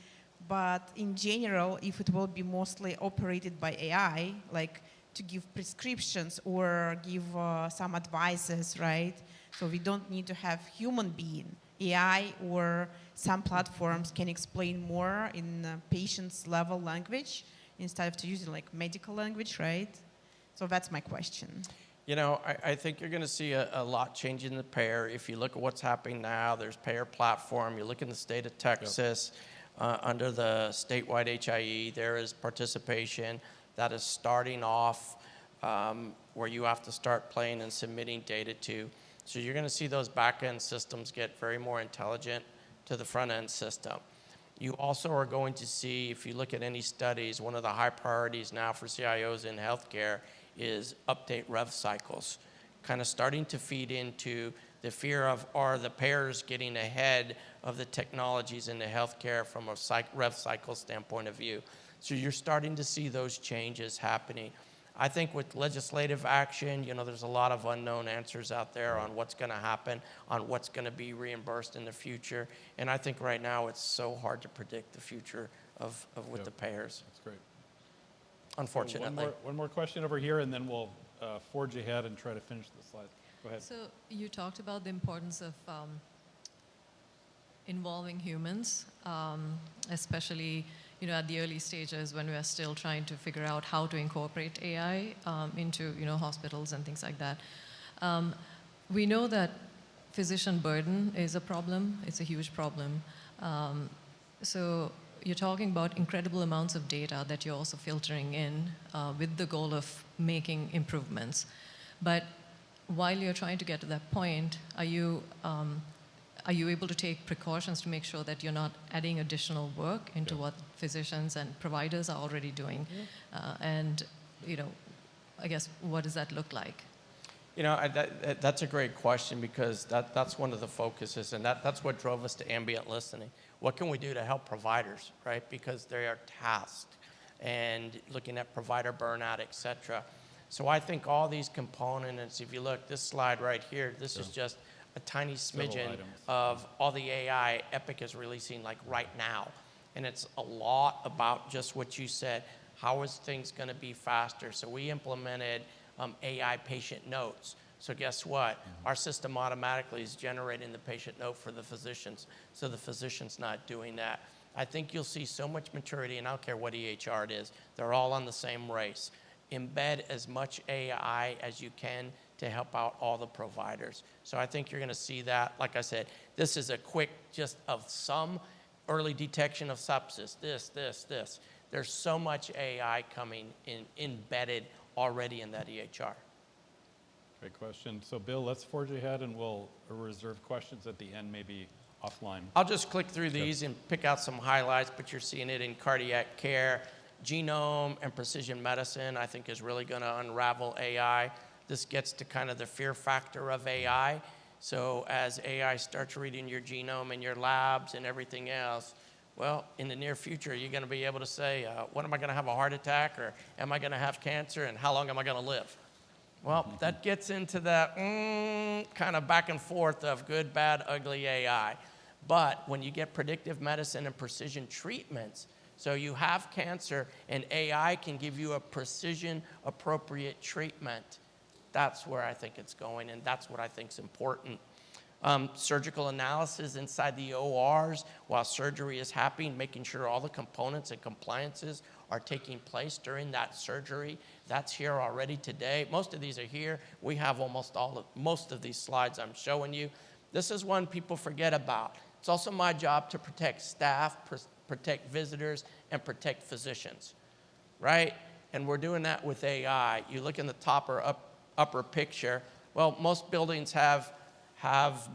But in general, if it will be mostly operated by AI, like to give prescriptions or give some advices, right? So we don't need to have human being. AI or some platforms can explain more in patient's level language instead of to using like medical language, right? So that's my question. You know, I think you're going to see a lot change in the payer. If you look at what's happening now, there's payer platform. You look in the state of Texas. Yep. Under the statewide HIE, there is participation that is starting off where you have to start playing and submitting data to. So you're going to see those back-end systems get very more intelligent to the front-end system. You also are going to see, if you look at any studies, one of the high priorities now for CIOs in healthcare is update rev cycles, kind of starting to feed into the fear of, are the payers getting ahead of the technologies in the healthcare from a rev cycle standpoint of view. So you're starting to see those changes happening. I think with legislative action, you know, there's a lot of unknown answers out there on what's going to happen, on what's going to be reimbursed in the future. And I think right now it's so hard to predict the future of with the payers. That's great. Unfortunately. One more question over here, and then we'll forge ahead and try to finish the slide. Go ahead. So you talked about the importance of involving humans, especially at the early stages when we are still trying to figure out how to incorporate AI into hospitals and things like that. We know that physician burden is a problem. It's a huge problem. So you're talking about incredible amounts of data that you're also filtering in with the goal of making improvements. But while you're trying to get to that point, are you able to take precautions to make sure that you're not adding additional work into what physicians and providers are already doing? And, I guess, what does that look like? That's a great question, because that's one of the focuses, and that's what drove us to ambient listening. What can we do to help providers, right? Because they are tasked, and looking at provider burnout, et cetera. So I think all these components, if you look, this slide right here, this is just a tiny smidgen of all the AI Epic is releasing like right now. And it's a lot about just what you said. How is things going to be faster? So we implemented AI patient notes. So guess what? Our system automatically is generating the patient note for the physicians, so the physician's not doing that. I think you'll see so much maturity, and I don't care what EHR it is. They're all on the same race. Embed as much AI as you can to help out all the providers. So I think you're going to see that. Like I said, this is a quick just of some early detection of sepsis, this. There's so much AI coming in, embedded already in that EHR. Great question. So Bill, let's forge ahead, and we'll reserve questions at the end, maybe offline. I'll just click through these and pick out some highlights, but you're seeing it in cardiac care. Genome and precision medicine, I think, is really going to unravel AI. This gets to kind of the fear factor of AI. So as AI starts reading your genome and your labs and everything else, well, in the near future, you're going to be able to say, when am I going to have a heart attack, or am I going to have cancer, and how long am I going to live? Well, that gets into that kind of back and forth of good, bad, ugly AI. But when you get predictive medicine and precision treatments, so you have cancer and AI can give you a precision appropriate treatment, that's where I think it's going, and that's what I think is important. Surgical analysis inside the ORs while surgery is happening, making sure all the components and compliances are taking place during that surgery. That's here already today. Most of these are here. We have most of these slides I'm showing you. This is one people forget about. It's also my job to protect staff, protect visitors, and protect physicians, right? And we're doing that with AI. You look in the top or upper picture. Well, most buildings have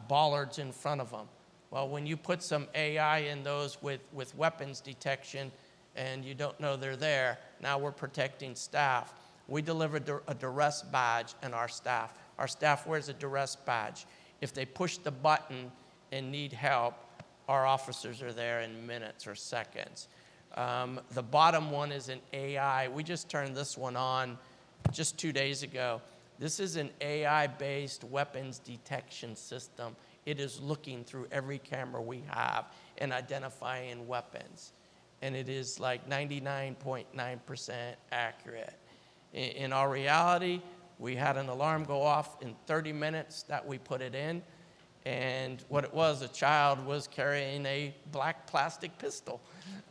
bollards in front of them. Well, when you put some AI in those with weapons detection and you don't know they're there, now we're protecting staff. We deliver a duress badge in our staff. Our staff wears a duress badge. If they push the button and need help, our officers are there in minutes or seconds. The bottom one is an AI. We just turned this one on just 2 days ago. This is an AI-based weapons detection system. It is looking through every camera we have and identifying weapons. And it is like 99.9% accurate. In our reality, we had an alarm go off in 30 minutes that we put it in. And what it was, a child was carrying a black plastic pistol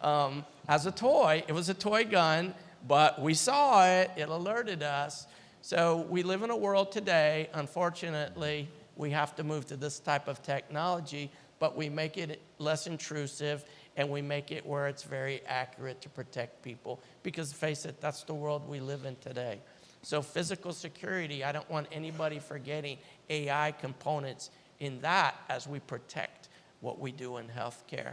as a toy. It was a toy gun, but we saw it. It alerted us. So we live in a world today, unfortunately, we have to move to this type of technology, but we make it less intrusive and we make it where it's very accurate to protect people. Because face it, that's the world we live in today. So physical security, I don't want anybody forgetting AI components in that as we protect what we do in healthcare.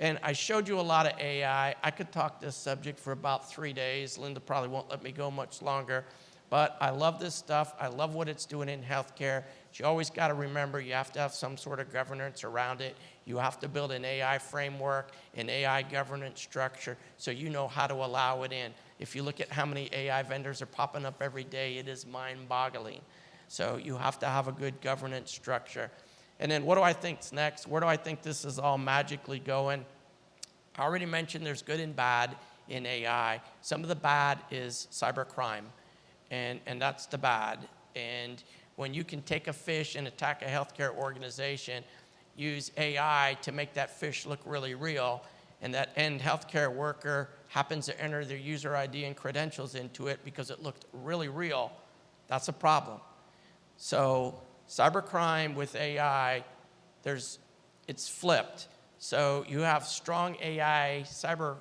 And I showed you a lot of AI. I could talk this subject for about 3 days. Linda probably won't let me go much longer. But I love this stuff. I love what it's doing in healthcare. But you always got to remember you have to have some sort of governance around it. You have to build an AI framework, an AI governance structure, so you know how to allow it in. If you look at how many AI vendors are popping up every day, it is mind-boggling. So you have to have a good governance structure. And then what do I think's next? Where do I think this is all magically going? I already mentioned there's good and bad in AI. Some of the bad is cybercrime. And that's the bad. And when you can take a fish and attack a healthcare organization, use AI to make that fish look really real, and that end healthcare worker happens to enter their user ID and credentials into it because it looked really real, that's a problem. So cybercrime with AI, it's flipped. So you have strong AI cyber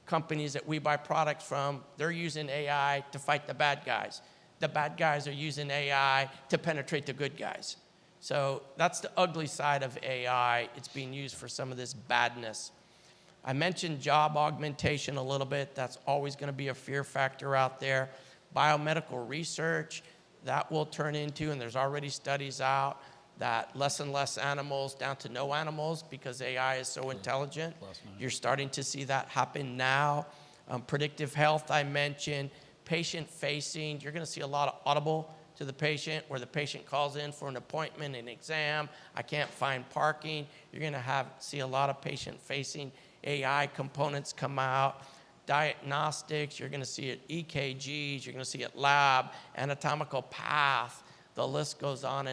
companies that we buy products from. They're using AI to fight the bad guys. The bad guys are using AI to penetrate the good guys. So that's the ugly side of AI. It's being used for some of this badness. I mentioned job augmentation a little bit. That's always going to be a fear factor out there. Biomedical research, that will turn into, and there's already studies out, that less and less animals down to no animals because AI is so intelligent. You're starting to see that happen now. Predictive health, I mentioned. Patient-facing, you're going to see a lot of audible to the patient where the patient calls in for an appointment, an exam. I can't find parking. You're going to see a lot of patient-facing AI components come out. Diagnostics, you're going to see it EKGs, you're going to see it lab, anatomical path. The list goes on.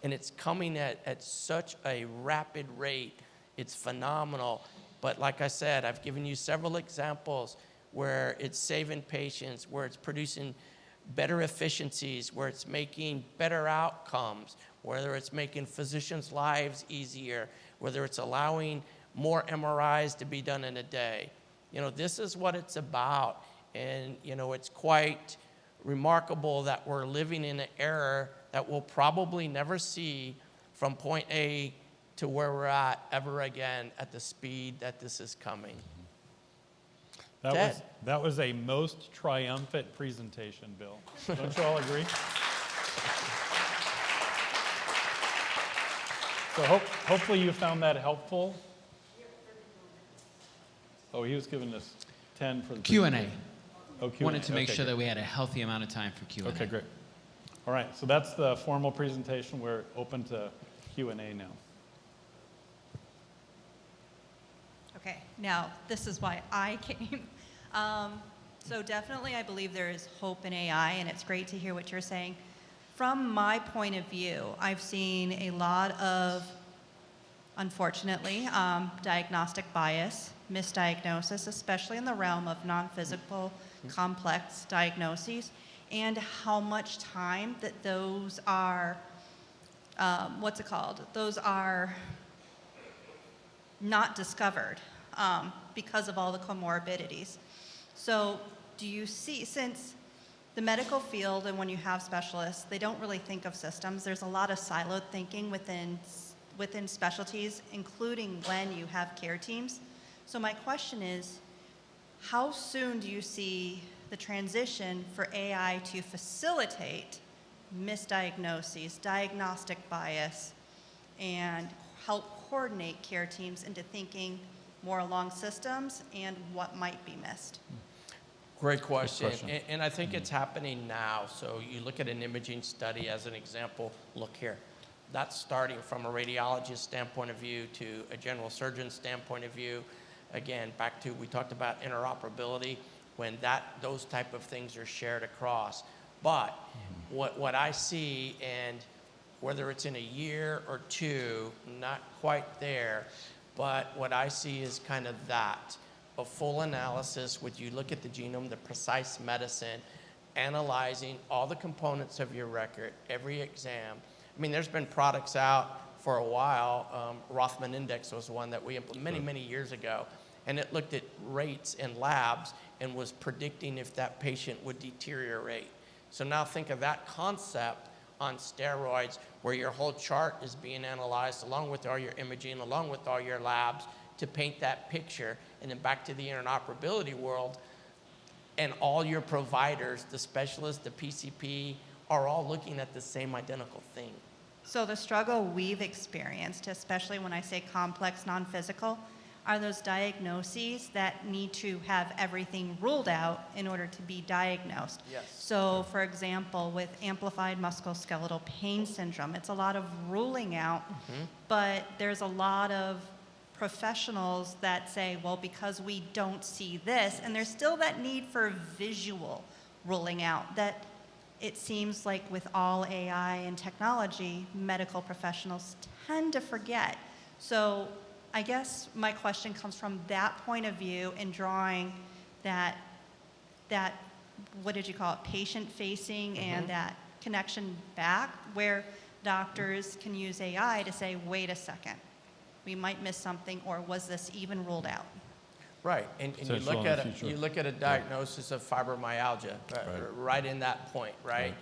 And it's coming at such a rapid rate. It's phenomenal. But like I said, I've given you several examples where it's saving patients, where it's producing better efficiencies, where it's making better outcomes, whether it's making physicians' lives easier, whether it's allowing more MRIs to be done in a day. You know, this is what it's about. And, you know, it's quite remarkable that we're living in an era that we'll probably never see from point A to where we're at ever again at the speed that this is coming. That was a most triumphant presentation, Bill. Don't you all agree? So hopefully you found that helpful. Oh, he was giving us 10 for the Q&A. Oh, Q&A. Wanted to make sure that we had a healthy amount of time for Q&A. Okay, great. All right, so that's the formal presentation. We're open to Q&A now. Okay, now this is why I came. So definitely I believe there is hope in AI, and it's great to hear what you're saying. From my point of view, I've seen a lot of, unfortunately, diagnostic bias, misdiagnosis, especially in the realm of non-physical complex diagnoses, and how much time that those are, those are not discovered because of all the comorbidities. So do you see, since the medical field and when you have specialists, they don't really think of systems. There's a lot of siloed thinking within specialties, including when you have care teams. So my question is, how soon do you see the transition for AI to facilitate misdiagnoses, diagnostic bias, and help coordinate care teams into thinking more along systems and what might be missed? Great question. And I think it's happening now. So you look at an imaging study as an example. Look here. That's starting from a radiologist standpoint of view to a general surgeon standpoint of view. Again, back to, we talked about interoperability, when those type of things are shared across. But what I see, and whether it's in a year or two, not quite there, but what I see is kind of that. A full analysis, when you look at the genome, the precise medicine, analyzing all the components of your record, every exam. I mean, there's been products out for a while. Rothman Index was one that we implemented many years ago, and it looked at rates in labs and was predicting if that patient would deteriorate. So now think of that concept on steroids, where your whole chart is being analyzed along with all your imaging, along with all your labs, to paint that picture. And then back to the interoperability world, and all your providers, the specialists, the PCP, are all looking at the same identical thing. So the struggle we've experienced, especially when I say complex non-physical, are those diagnoses that need to have everything ruled out in order to be diagnosed. Yes. So for example, with amplified musculoskeletal pain syndrome, it's a lot of ruling out, but there's a lot of professionals that say, well, because we don't see this, and there's still that need for visual ruling out that it seems like with all AI and technology, medical professionals tend to forget. So I guess my question comes from that point of view and drawing that what did you call it, patient-facing and that connection back where doctors can use AI to say, wait a second, we might miss something, or was this even ruled out? Right, and you Essential look in at the a, future. you look at a diagnosis of fibromyalgia, right in that point, right?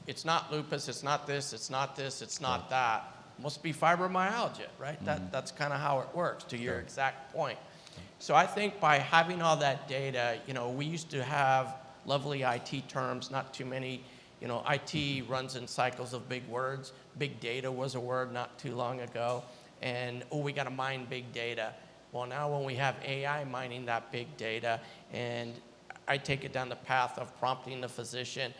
It's not lupus, it's not this, it's not this, it's not that. Must be fibromyalgia, right? That's kind of how it works, to your exact point. So I think by having all that data, you know, we used to have lovely IT terms, not too many. You know, IT runs in cycles of big words. Big data was a word not too long ago. And, oh, we got to mine big data. Well, now when we have AI mining that big data, and I take it down the path of prompting the physician,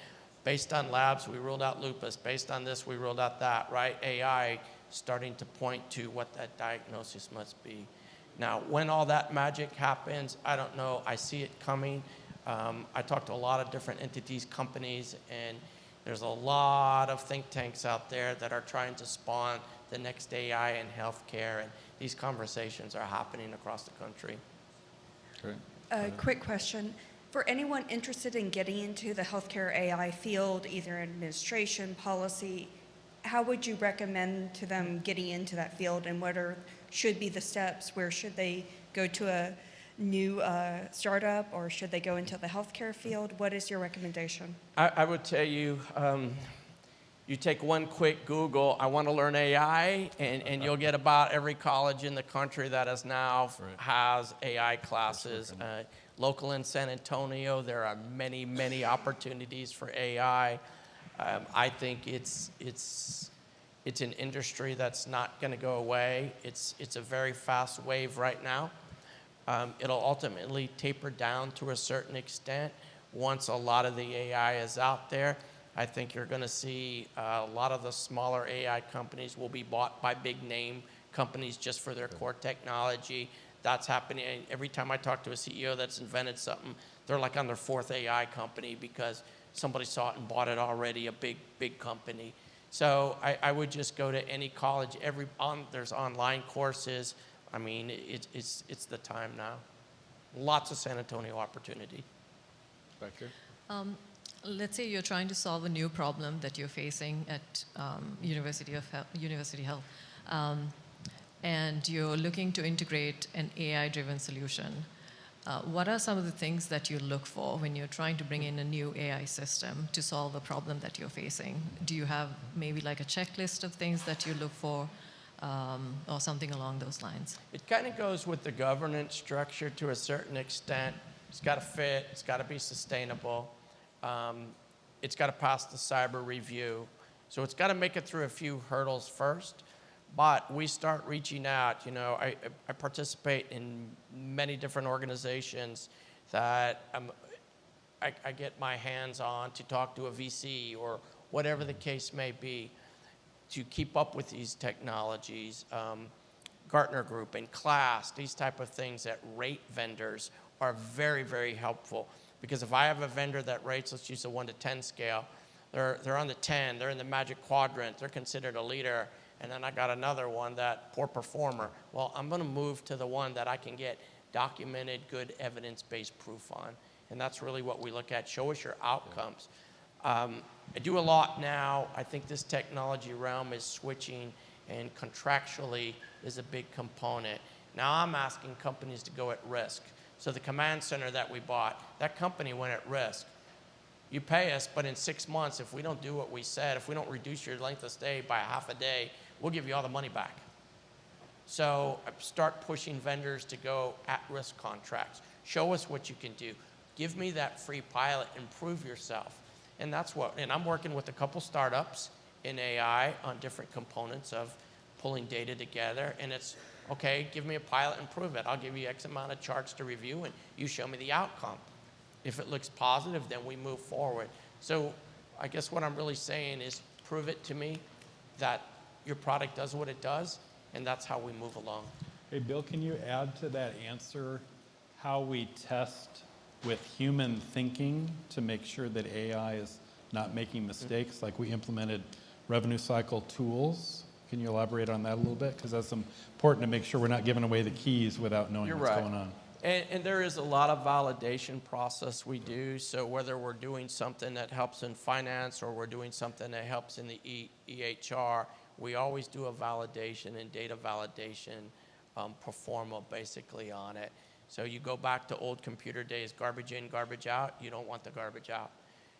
based on labs, we ruled out lupus. Based on this, we ruled out that, right? AI starting to point to what that diagnosis must be. Now, when all that magic happens, I don't know. I see it coming. I talk to a lot of different entities, companies, and there's a lot of think tanks out there that are trying to spawn the next AI in healthcare, and these conversations are happening across the country. Great. A quick question. For anyone interested in getting into the healthcare AI field, either administration, policy, how would you recommend to them getting into that field, and what should be the steps? Where should they go to a new startup, or should they go into the healthcare field? What is your recommendation? I would tell you, you take one quick Google, I want to learn AI, and you'll get about every college in the country that is now has AI classes. Local in San Antonio, there are many, many opportunities for AI. I think it's an industry that's not going to go away. It's a very fast wave right now. It'll ultimately taper down to a certain extent once a lot of the AI is out there. I think you're going to see a lot of the smaller AI companies will be bought by big name companies just for their core technology. That's happening. Every time I talk to a CEO that's invented something, they're like on their fourth AI company because somebody saw it and bought it already, a big company. So I would just go to any college. There's online courses. I mean, it's the time now. Lots of San Antonio opportunity. Back here. Let's say you're trying to solve a new problem that you're facing at University Health, and you're looking to integrate an AI-driven solution. What are some of the things that you look for when you're trying to bring in a new AI system to solve a problem that you're facing? Do you have maybe like a checklist of things that you look for, or something along those lines? It kind of goes with the governance structure to a certain extent. It's got to fit. It's got to be sustainable. It's got to pass the cyber review. So it's got to make it through a few hurdles first. But we start reaching out. You know, I participate in many different organizations that I get my hands on to talk to a VC or whatever the case may be to keep up with these technologies. Gartner Group and KLAS, these type of things that rate vendors are very, very helpful. Because if I have a vendor that rates, let's use a 1 to 10 scale, they're on the 10, they're in the magic quadrant, they're considered a leader, and then I got another one that poor performer. Well, I'm going to move to the one that I can get documented, good evidence-based proof on. And that's really what we look at. Show us your outcomes. I do a lot now. I think this technology realm is switching, and contractually is a big component. Now I'm asking companies to go at risk. So the command center that we bought, that company went at risk. You pay us, but in 6 months, if we don't do what we said, if we don't reduce your length of stay by half a day, we'll give you all the money back. So start pushing vendors to go at-risk contracts. Show us what you can do. Give me that free pilot and prove yourself. And and I'm working with a couple startups in AI on different components of pulling data together. And it's, okay, give me a pilot and prove it. I'll give you X amount of charts to review, and you show me the outcome. If it looks positive, then we move forward. So I guess what I'm really saying is prove it to me that your product does what it does, and that's how we move along. Hey, Bill, can you add to that answer how we test with human thinking to make sure that AI is not making mistakes, like we implemented revenue cycle tools? Can you elaborate on that a little bit? Because that's important to make sure we're not giving away the keys without knowing what's going on. And there is a lot of validation process we do. So whether we're doing something that helps in finance or we're doing something that helps in the EHR, we always do a validation and data validation pro forma basically on it. So you go back to old computer days, garbage in, garbage out, you don't want the garbage out.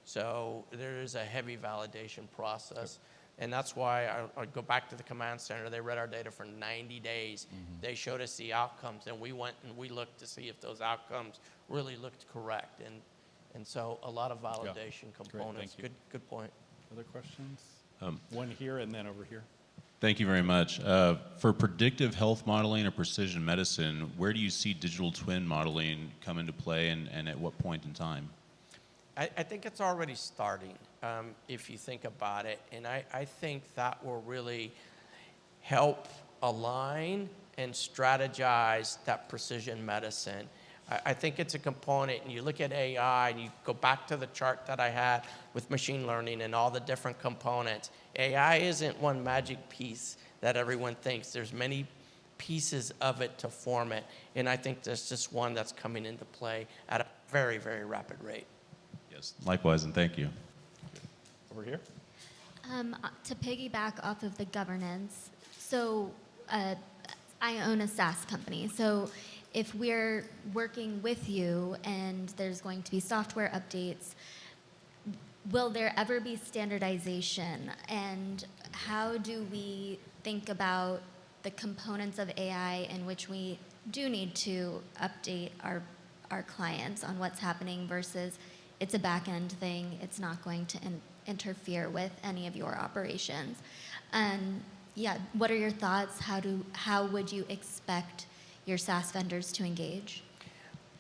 So there is a heavy validation process. And that's why I go back to the command center. They read our data for 90 days. They showed us the outcomes, and we went and we looked to see if those outcomes really looked correct. And so a lot of validation components. Great, thank you. Good point. Other questions? One here and then over here. Thank you very much. For predictive health modeling or precision medicine, where do you see digital twin modeling come into play, and at what point in time? I think it's already starting, if you think about it. And I think that will really help align and strategize that precision medicine. I think it's a component, and you look at AI, and you go back to the chart that I had with machine learning and all the different components. AI isn't one magic piece that everyone thinks. There's many pieces of it to form it, and I think there's just one that's coming into play at a very, very rapid rate. Yes, likewise, and thank you. Over here. To piggyback off of the governance, so I own a SaaS company. So if we're working with you and there's going to be software updates, will there ever be standardization? And how do we think about the components of AI in which we do need to update our clients on what's happening versus it's a back-end thing, it's not going to interfere with any of your operations? And yeah, what are your thoughts? How would you expect your SaaS vendors to engage?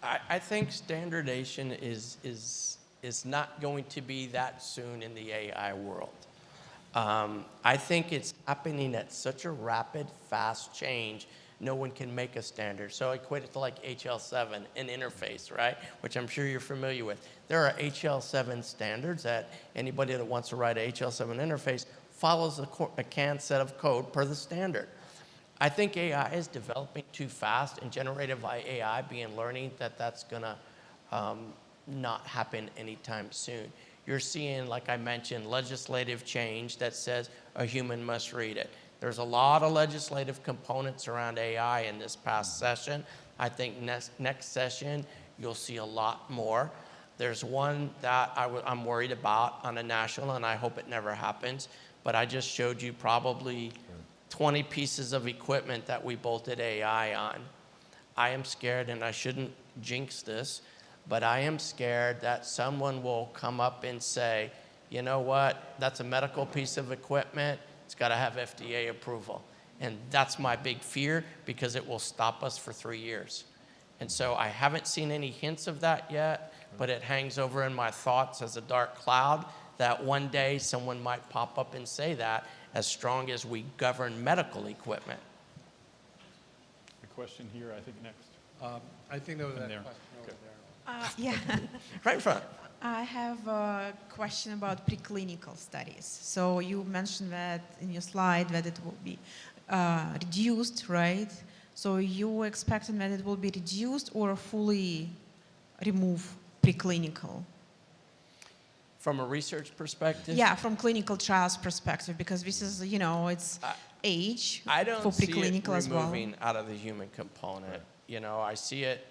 I think standardization is not going to be that soon in the AI world. I think it's happening at such a rapid, fast change, no one can make a standard. So I equate it to like HL7, an interface, right? Which I'm sure you're familiar with. There are HL7 standards that anybody that wants to write a HL7 interface follows a canned set of code per the standard. I think AI is developing too fast, and generative AI being learning that's gonna not happen anytime soon. You're seeing, like I mentioned, legislative change that says a human must read it. There's a lot of legislative components around AI in this past session. I think next session, you'll see a lot more. There's one that I'm worried about on a national, and I hope it never happens, but I just showed you probably 20 pieces of equipment that we bolted AI on. I am scared, and I shouldn't jinx this, but I am scared that someone will come up and say, you know what, that's a medical piece of equipment, it's got to have FDA approval. And that's my big fear, because it will stop us for 3 years. And so I haven't seen any hints of that yet, but it hangs over in my thoughts as a dark cloud that one day someone might pop up and say that, as strong as we govern medical equipment. A question here, I think next. I think there was that there. question over there. Yeah. Right in front. I have a question about preclinical studies. So you mentioned that in your slide that it will be reduced, right? So you expecting that it will be reduced or fully remove preclinical? From a research perspective? Yeah, from clinical trials perspective, because this is, it's age I don't for see it preclinical as well. removing out of the human component. Right. You know, I see it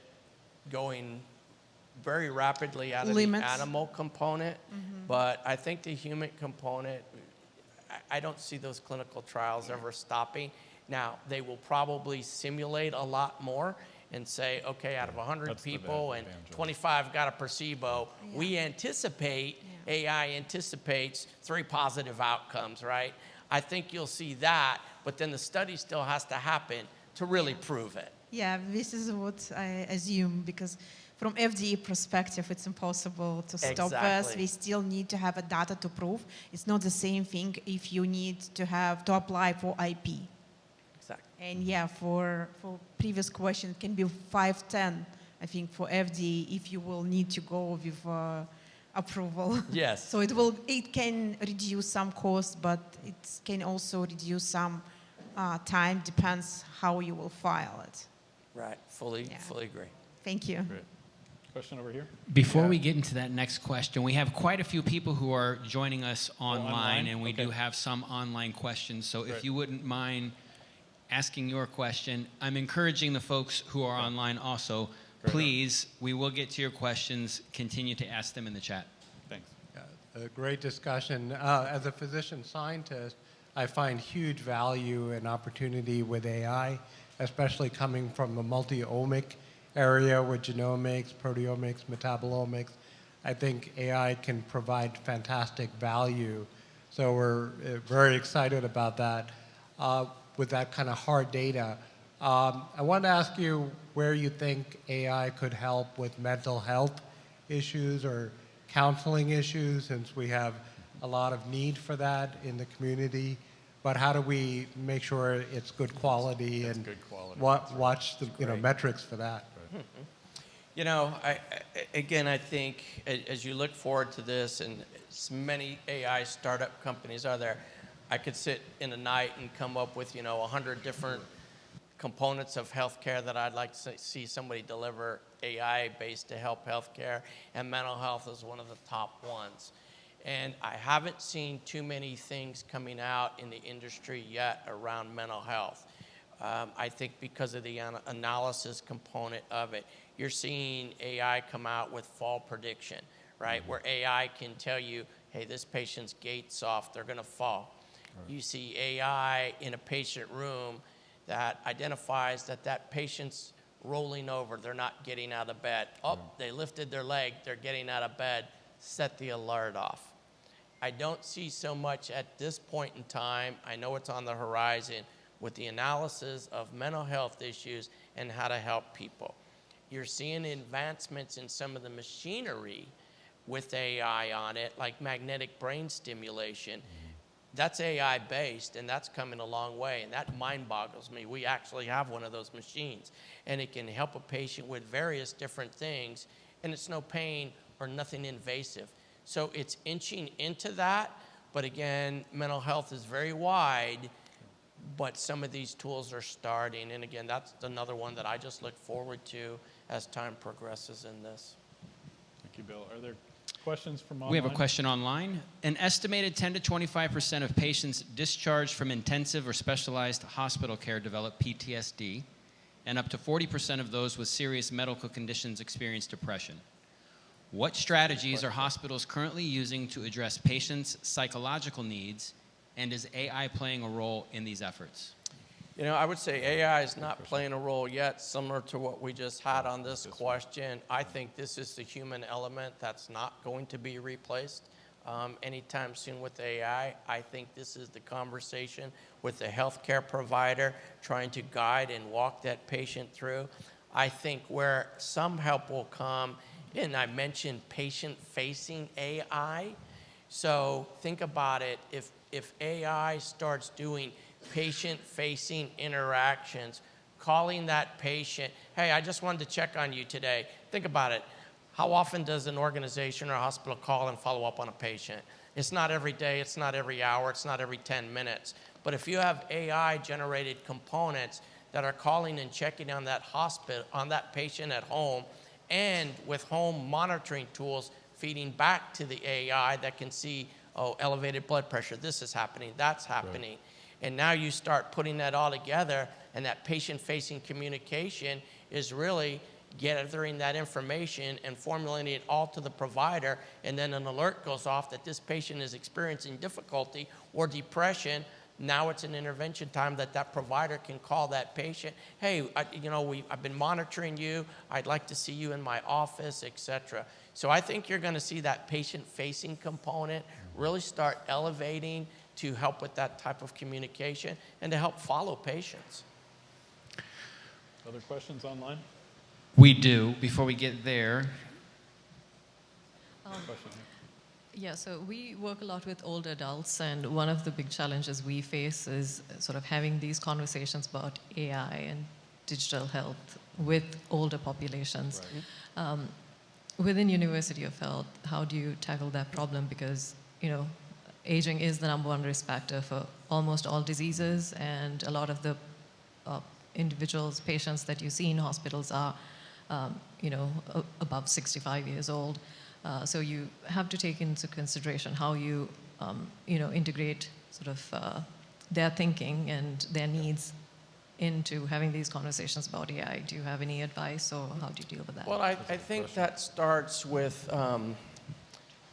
going very rapidly out of the animal component, but I think the human component, I don't see those clinical trials ever stopping. Now, they will probably simulate a lot more and say, okay, out of 100 people and 25 got a placebo, we anticipate, AI anticipates 3 positive outcomes, right? I think you'll see that, but then the study still has to happen to really prove it. Yeah, this is what I assume, because from FDA perspective, it's impossible to stop us. We still need to have a data to prove. It's not the same thing if you need to apply for IP. Exactly. And yeah, for previous question, it can be 5-10, I think, for FDA if you will need to go with approval. Yes. So it can reduce some cost, but it can also reduce some time, depends how you will file it. Right, fully agree. Thank you. Great. Question over here. Before we get into that next question, we have quite a few people who are joining us online, online? and we Okay. do have some online questions. So Great. if you wouldn't mind asking your question, I'm encouraging the folks who are online also, please, we will get to your questions. Continue to ask them in the chat. Thanks. A great discussion. As a physician scientist, I find huge value and opportunity with AI, especially coming from a multi-omic area with genomics, proteomics, metabolomics. I think AI can provide fantastic value. So we're very excited about that. With that kind of hard data, I want to ask you where you think AI could help with mental health issues or counseling issues, since we have a lot of need for that in the community. But how do we make sure it's good quality and good quality. watch the metrics for that? You know, again, I think as you look forward to this, and as many AI startup companies are there, I could sit in a night and come up with 100 different components of healthcare that I'd like to see somebody deliver AI-based to help healthcare, and mental health is one of the top ones. And I haven't seen too many things coming out in the industry yet around mental health. I think because of the analysis component of it, you're seeing AI come out with fall prediction, right? Where AI can tell you, hey, this patient's gait's soft, they're gonna fall. Right. You see AI in a patient room that identifies that patient's rolling over, they're not getting out of bed. Oh, they lifted their leg, they're getting out of bed, set the alert off. I don't see so much at this point in time, I know it's on the horizon, with the analysis of mental health issues and how to help people. You're seeing advancements in some of the machinery with AI on it, like magnetic brain stimulation. That's AI based, and that's coming a long way, and that mind boggles me. We actually have one of those machines, and it can help a patient with various different things, and it's no pain or nothing invasive. So it's inching into that, but again, mental health is very wide, but some of these tools are starting, and again, that's another one that I just look forward to as time progresses in this. Thank you, Bill. Are there questions from online? We have a question online. An estimated 10 to 25% of patients discharged from intensive or specialized hospital care develop PTSD, and up to 40% of those with serious medical conditions experience depression. What strategies are hospitals currently using to address patients' psychological needs, and is AI playing a role in these efforts? You know, I would say AI is not playing a role yet, similar to what we just had on this question. I think this is the human element that's not going to be replaced anytime soon with AI. I think this is the conversation with the healthcare provider trying to guide and walk that patient through. I think where some help will come, and I mentioned patient-facing AI. So think about it, if AI starts doing patient-facing interactions, calling that patient, hey, I just wanted to check on you today. Think about it. How often does an organization or a hospital call and follow up on a patient? It's not every day, it's not every hour, it's not every 10 minutes. But if you have AI-generated components that are calling and checking on that hospital, on that patient at home, and with home monitoring tools feeding back to the AI that can see, oh, elevated blood pressure, this is happening, that's happening. Right. And now you start putting that all together, and that patient-facing communication is really gathering that information and formulating it all to the provider, and then an alert goes off that this patient is experiencing difficulty or depression. Now it's an intervention time that provider can call that patient, hey, I've been monitoring you, I'd like to see you in my office, etc. So I think you're going to see that patient-facing component really start elevating to help with that type of communication and to help follow patients. Other questions online? We do. Before we get there. Question here. Yeah, so we work a lot with older adults, and one of the big challenges we face is sort of having these conversations about AI and digital health with older populations. Right. Within University of Health, how do you tackle that problem? Because, aging is the #1 risk factor for almost all diseases, and a lot of the individuals, patients that you see in hospitals are above 65 years old. So you have to take into consideration how you, integrate sort of their thinking and their needs into having these conversations about AI. Do you have any advice, or how do you deal with that? Well, I think that starts with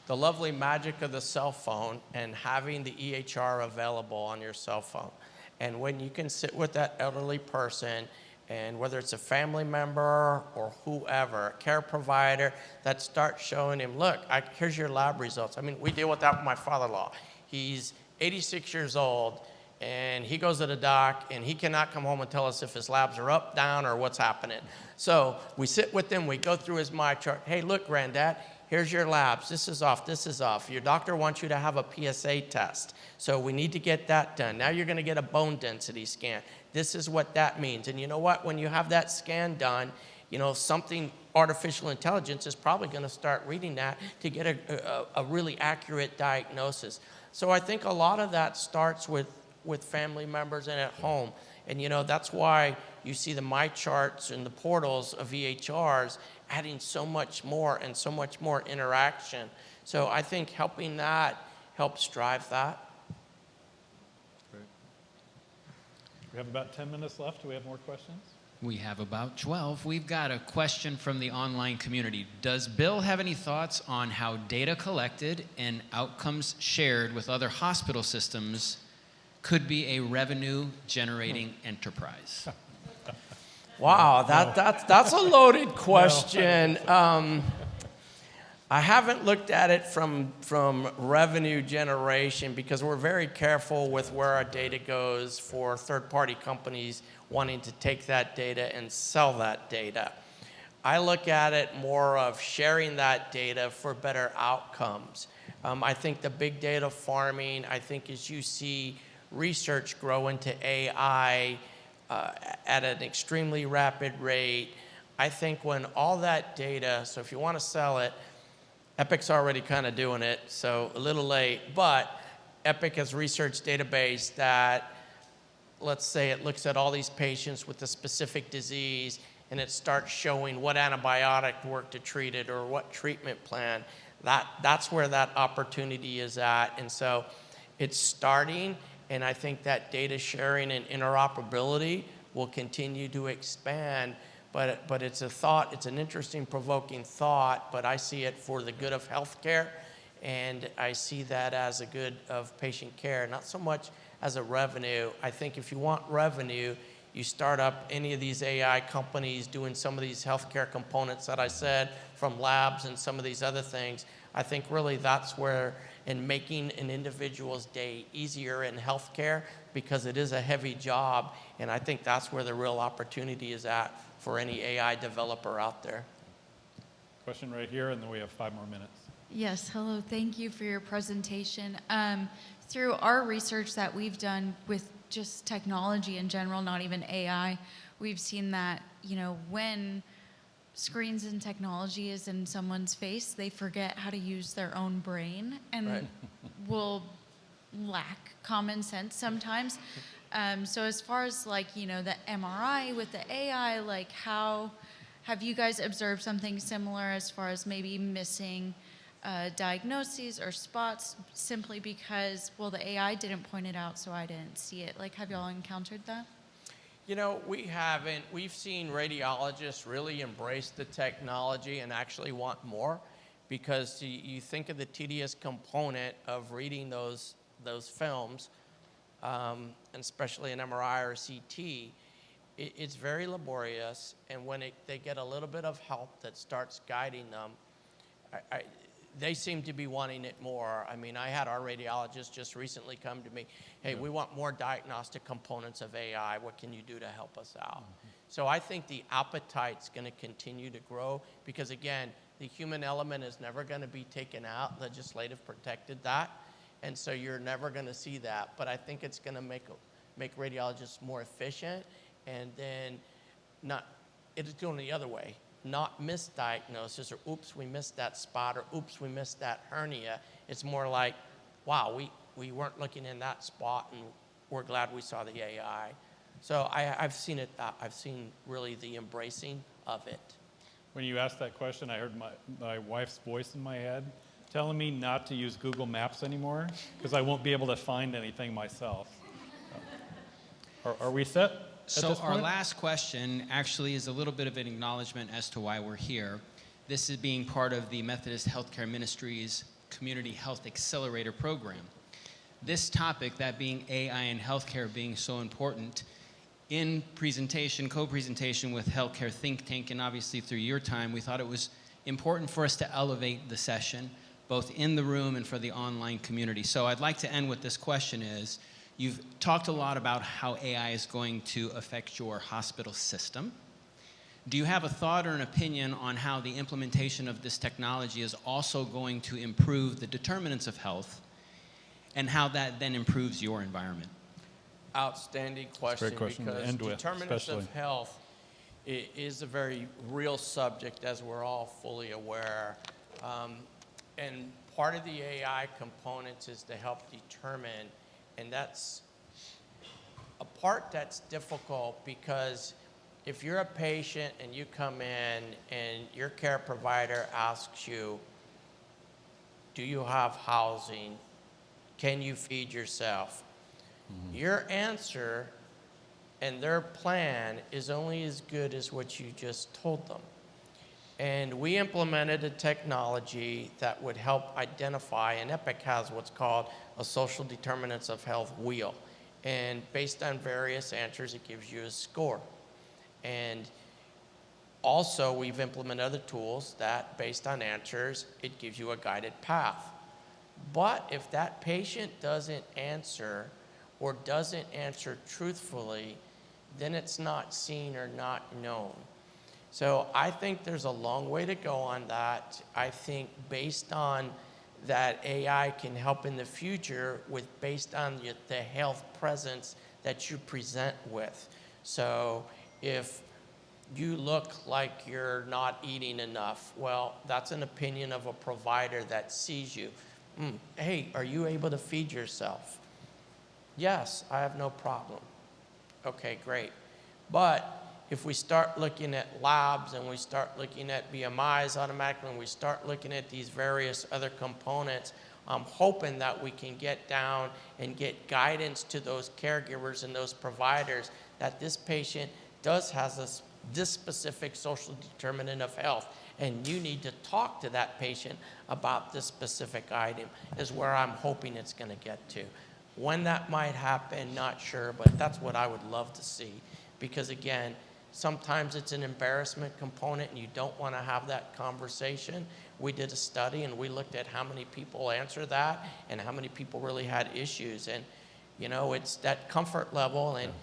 the lovely magic of the cell phone and having the EHR available on your cell phone. And when you can sit with that elderly person, and whether it's a family member or whoever, care provider, that starts showing him, look, here's your lab results. I mean, we deal with that with my father-in-law. He's 86 years old, and he goes to the doc, and he cannot come home and tell us if his labs are up, down, or what's happening. So we sit with him, we go through his my chart. Hey, look, Granddad, here's your labs. This is off, this is off. Your doctor wants you to have a PSA test, so we need to get that done. Now you're gonna get a bone density scan. This is what that means. And you know what? When you have that scan done, something artificial intelligence is probably gonna start reading that to get a really accurate diagnosis. So I think a lot of that starts with family members and at home. And that's why you see the My Charts and the portals of EHRs adding so much more and so much more interaction. So I think helping that helps drive that. Great. We have about 10 minutes left. Do we have more questions? We have about 12. We've got a question from the online community. Does Bill have any thoughts on how data collected and outcomes shared with other hospital systems could be a revenue-generating enterprise? Wow, that's a loaded question. I haven't looked at it from revenue generation, because we're very careful with where our data goes for third-party companies wanting to take that data and sell that data. I look at it more of sharing that data for better outcomes. I think the big data farming, I think as you see research grow into AI at an extremely rapid rate, I think when all that data, so if you want to sell it, Epic's already kind of doing it, so a little late, but Epic has a research database that, let's say it looks at all these patients with a specific disease, and it starts showing what antibiotic worked to treat it or what treatment plan. That's where that opportunity is at. And so it's starting, and I think that data sharing and interoperability will continue to expand. But it's a thought, it's an interesting, provoking thought, but I see it for the good of healthcare, and I see that as a good of patient care, not so much as a revenue. I think if you want revenue, you start up any of these AI companies doing some of these healthcare components that I said, from labs and some of these other things. I think really that's where, in making an individual's day easier in healthcare, because it is a heavy job, and I think that's where the real opportunity is at for any AI developer out there. Question right here, and then we have 5 more minutes. Yes, hello, thank you for your presentation. Through our research that we've done with just technology in general, not even AI, we've seen that, when screens and technology is in someone's face, they forget how to use their own brain and will lack common sense sometimes. So as far as the MRI with the AI, how have you guys observed something similar as far as maybe missing diagnoses or spots simply because, the AI didn't point it out, so I didn't see it? Have y'all encountered that? We haven't. We've seen radiologists really embrace the technology and actually want more, because you think of the tedious component of reading those films, and especially an MRI or CT, it's very laborious, and when they get a little bit of help that starts guiding them, they seem to be wanting it more. I mean, I had our radiologist just recently come to me, hey, we want more diagnostic components of AI. What can you do to help us out? So I think the appetite's going to continue to grow, because again, the human element is never going to be taken out. Legislative protected that, and so you're never going to see that. But I think it's going to make radiologists more efficient, and then it's going the other way. Not misdiagnosis, or oops, we missed that spot, or oops, we missed that hernia. It's more like, wow, we weren't looking in that spot, and we're glad we saw the AI. So I've seen it. I've seen really the embracing of it. when you asked that question, I heard my wife's voice in my head telling me not to use Google Maps anymore because I won't be able to find anything myself. Are we set at So this our point? last question actually is a little bit of an acknowledgement as to why we're here. This is being part of the Methodist Healthcare Ministries Community Health Accelerator Program. This topic, that being AI and healthcare being so important, in presentation, co-presentation with Healthcare Think Tank, and obviously through your time, we thought it was important for us to elevate the session, both in the room and for the online community. So I'd like to end with this question is, you've talked a lot about how AI is going to affect your hospital system. Do you have a thought or an opinion on how the implementation of this technology is also going to improve the determinants of health and how that then improves your environment? Outstanding question, great question to because end with, determinants especially. of health is a very real subject, as we're all fully aware. And part of the AI components is to help determine, and that's a part that's difficult because if you're a patient and you come in and your care provider asks you, do you have housing? Can you feed yourself? Your answer and their plan is only as good as what you just told them. And we implemented a technology that would help identify, and Epic has what's called a social determinants of health wheel. And based on various answers, it gives you a score. And also, we've implemented other tools that, based on answers, it gives you a guided path. But if that patient doesn't answer or doesn't answer truthfully, then it's not seen or not known. So I think there's a long way to go on that. I think based on that, AI can help in the future based on the health presence that you present with. So if you look like you're not eating enough, well, that's an opinion of a provider that sees you. Hey, are you able to feed yourself? Yes, I have no problem. Okay, great. But if we start looking at labs and we start looking at BMIs automatically and we start looking at these various other components, I'm hoping that we can get down and get guidance to those caregivers and those providers that this patient does have this specific social determinant of health, and you need to talk to that patient about this specific item, is where I'm hoping it's going to get to. When that might happen, not sure, but that's what I would love to see. Because again, sometimes it's an embarrassment component and you don't want to have that conversation. We did a study and we looked at how many people answered that and how many people really had issues. And you know, it's that comfort level. And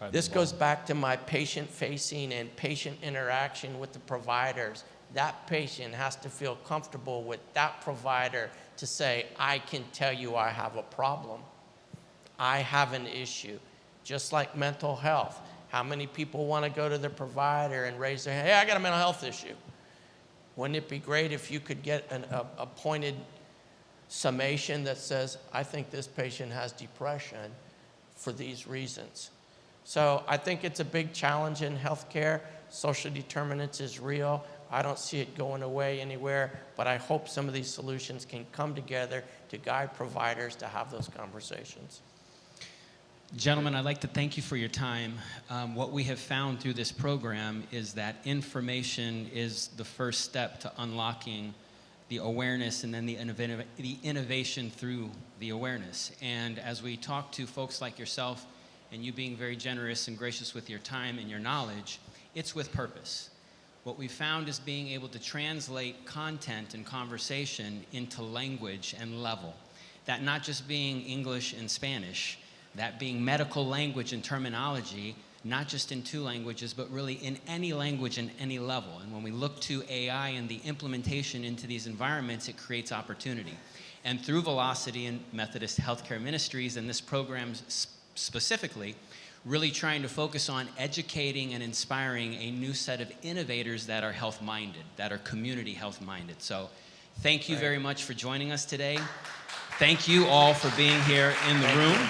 this goes back to my patient-facing and patient interaction with the providers. That patient has to feel comfortable with that provider to say, I can tell you I have a problem. I have an issue. Just like mental health. How many people want to go to their provider and raise their hand, hey, I got a mental health issue? Wouldn't it be great if you could get a pointed summation that says, I think this patient has depression for these reasons? So I think it's a big challenge in healthcare. Social determinants is real. I don't see it going away anywhere, but I hope some of these solutions can come together to guide providers to have those conversations. Gentlemen, I'd like to thank you for your time. What we have found through this program is that information is the first step to unlocking the awareness and then the innovation through the awareness. And as we talk to folks like yourself and you being very generous and gracious with your time and your knowledge, it's with purpose. What we found is being able to translate content and conversation into language and level. That not just being English and Spanish, that being medical language and terminology, not just in two languages, but really in any language and any level. And when we look to AI and the implementation into these environments, it creates opportunity. And through Velocity and Methodist Healthcare Ministries and this program specifically, really trying to focus on educating and inspiring a new set of innovators that are health-minded, that are community health-minded. So thank you very much for joining us today. Thank you all for being here in the room.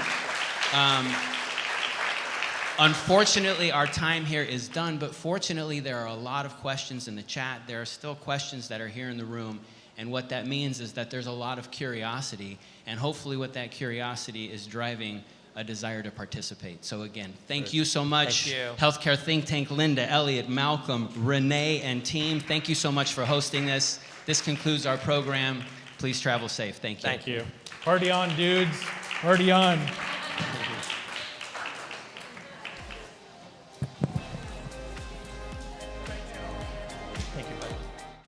Unfortunately, our time here is done, but fortunately, there are a lot of questions in the chat. There are still questions that are here in the room, and what that means is that there's a lot of curiosity, and hopefully what that curiosity is driving a desire to participate. So again, thank you so much. Thank you. Healthcare Think Tank, Linda, Elliot, Malcolm, Renee, and team. Thank you so much for hosting this. This concludes our program. Please travel safe. Thank you. Thank you. Party on, dudes. Party on.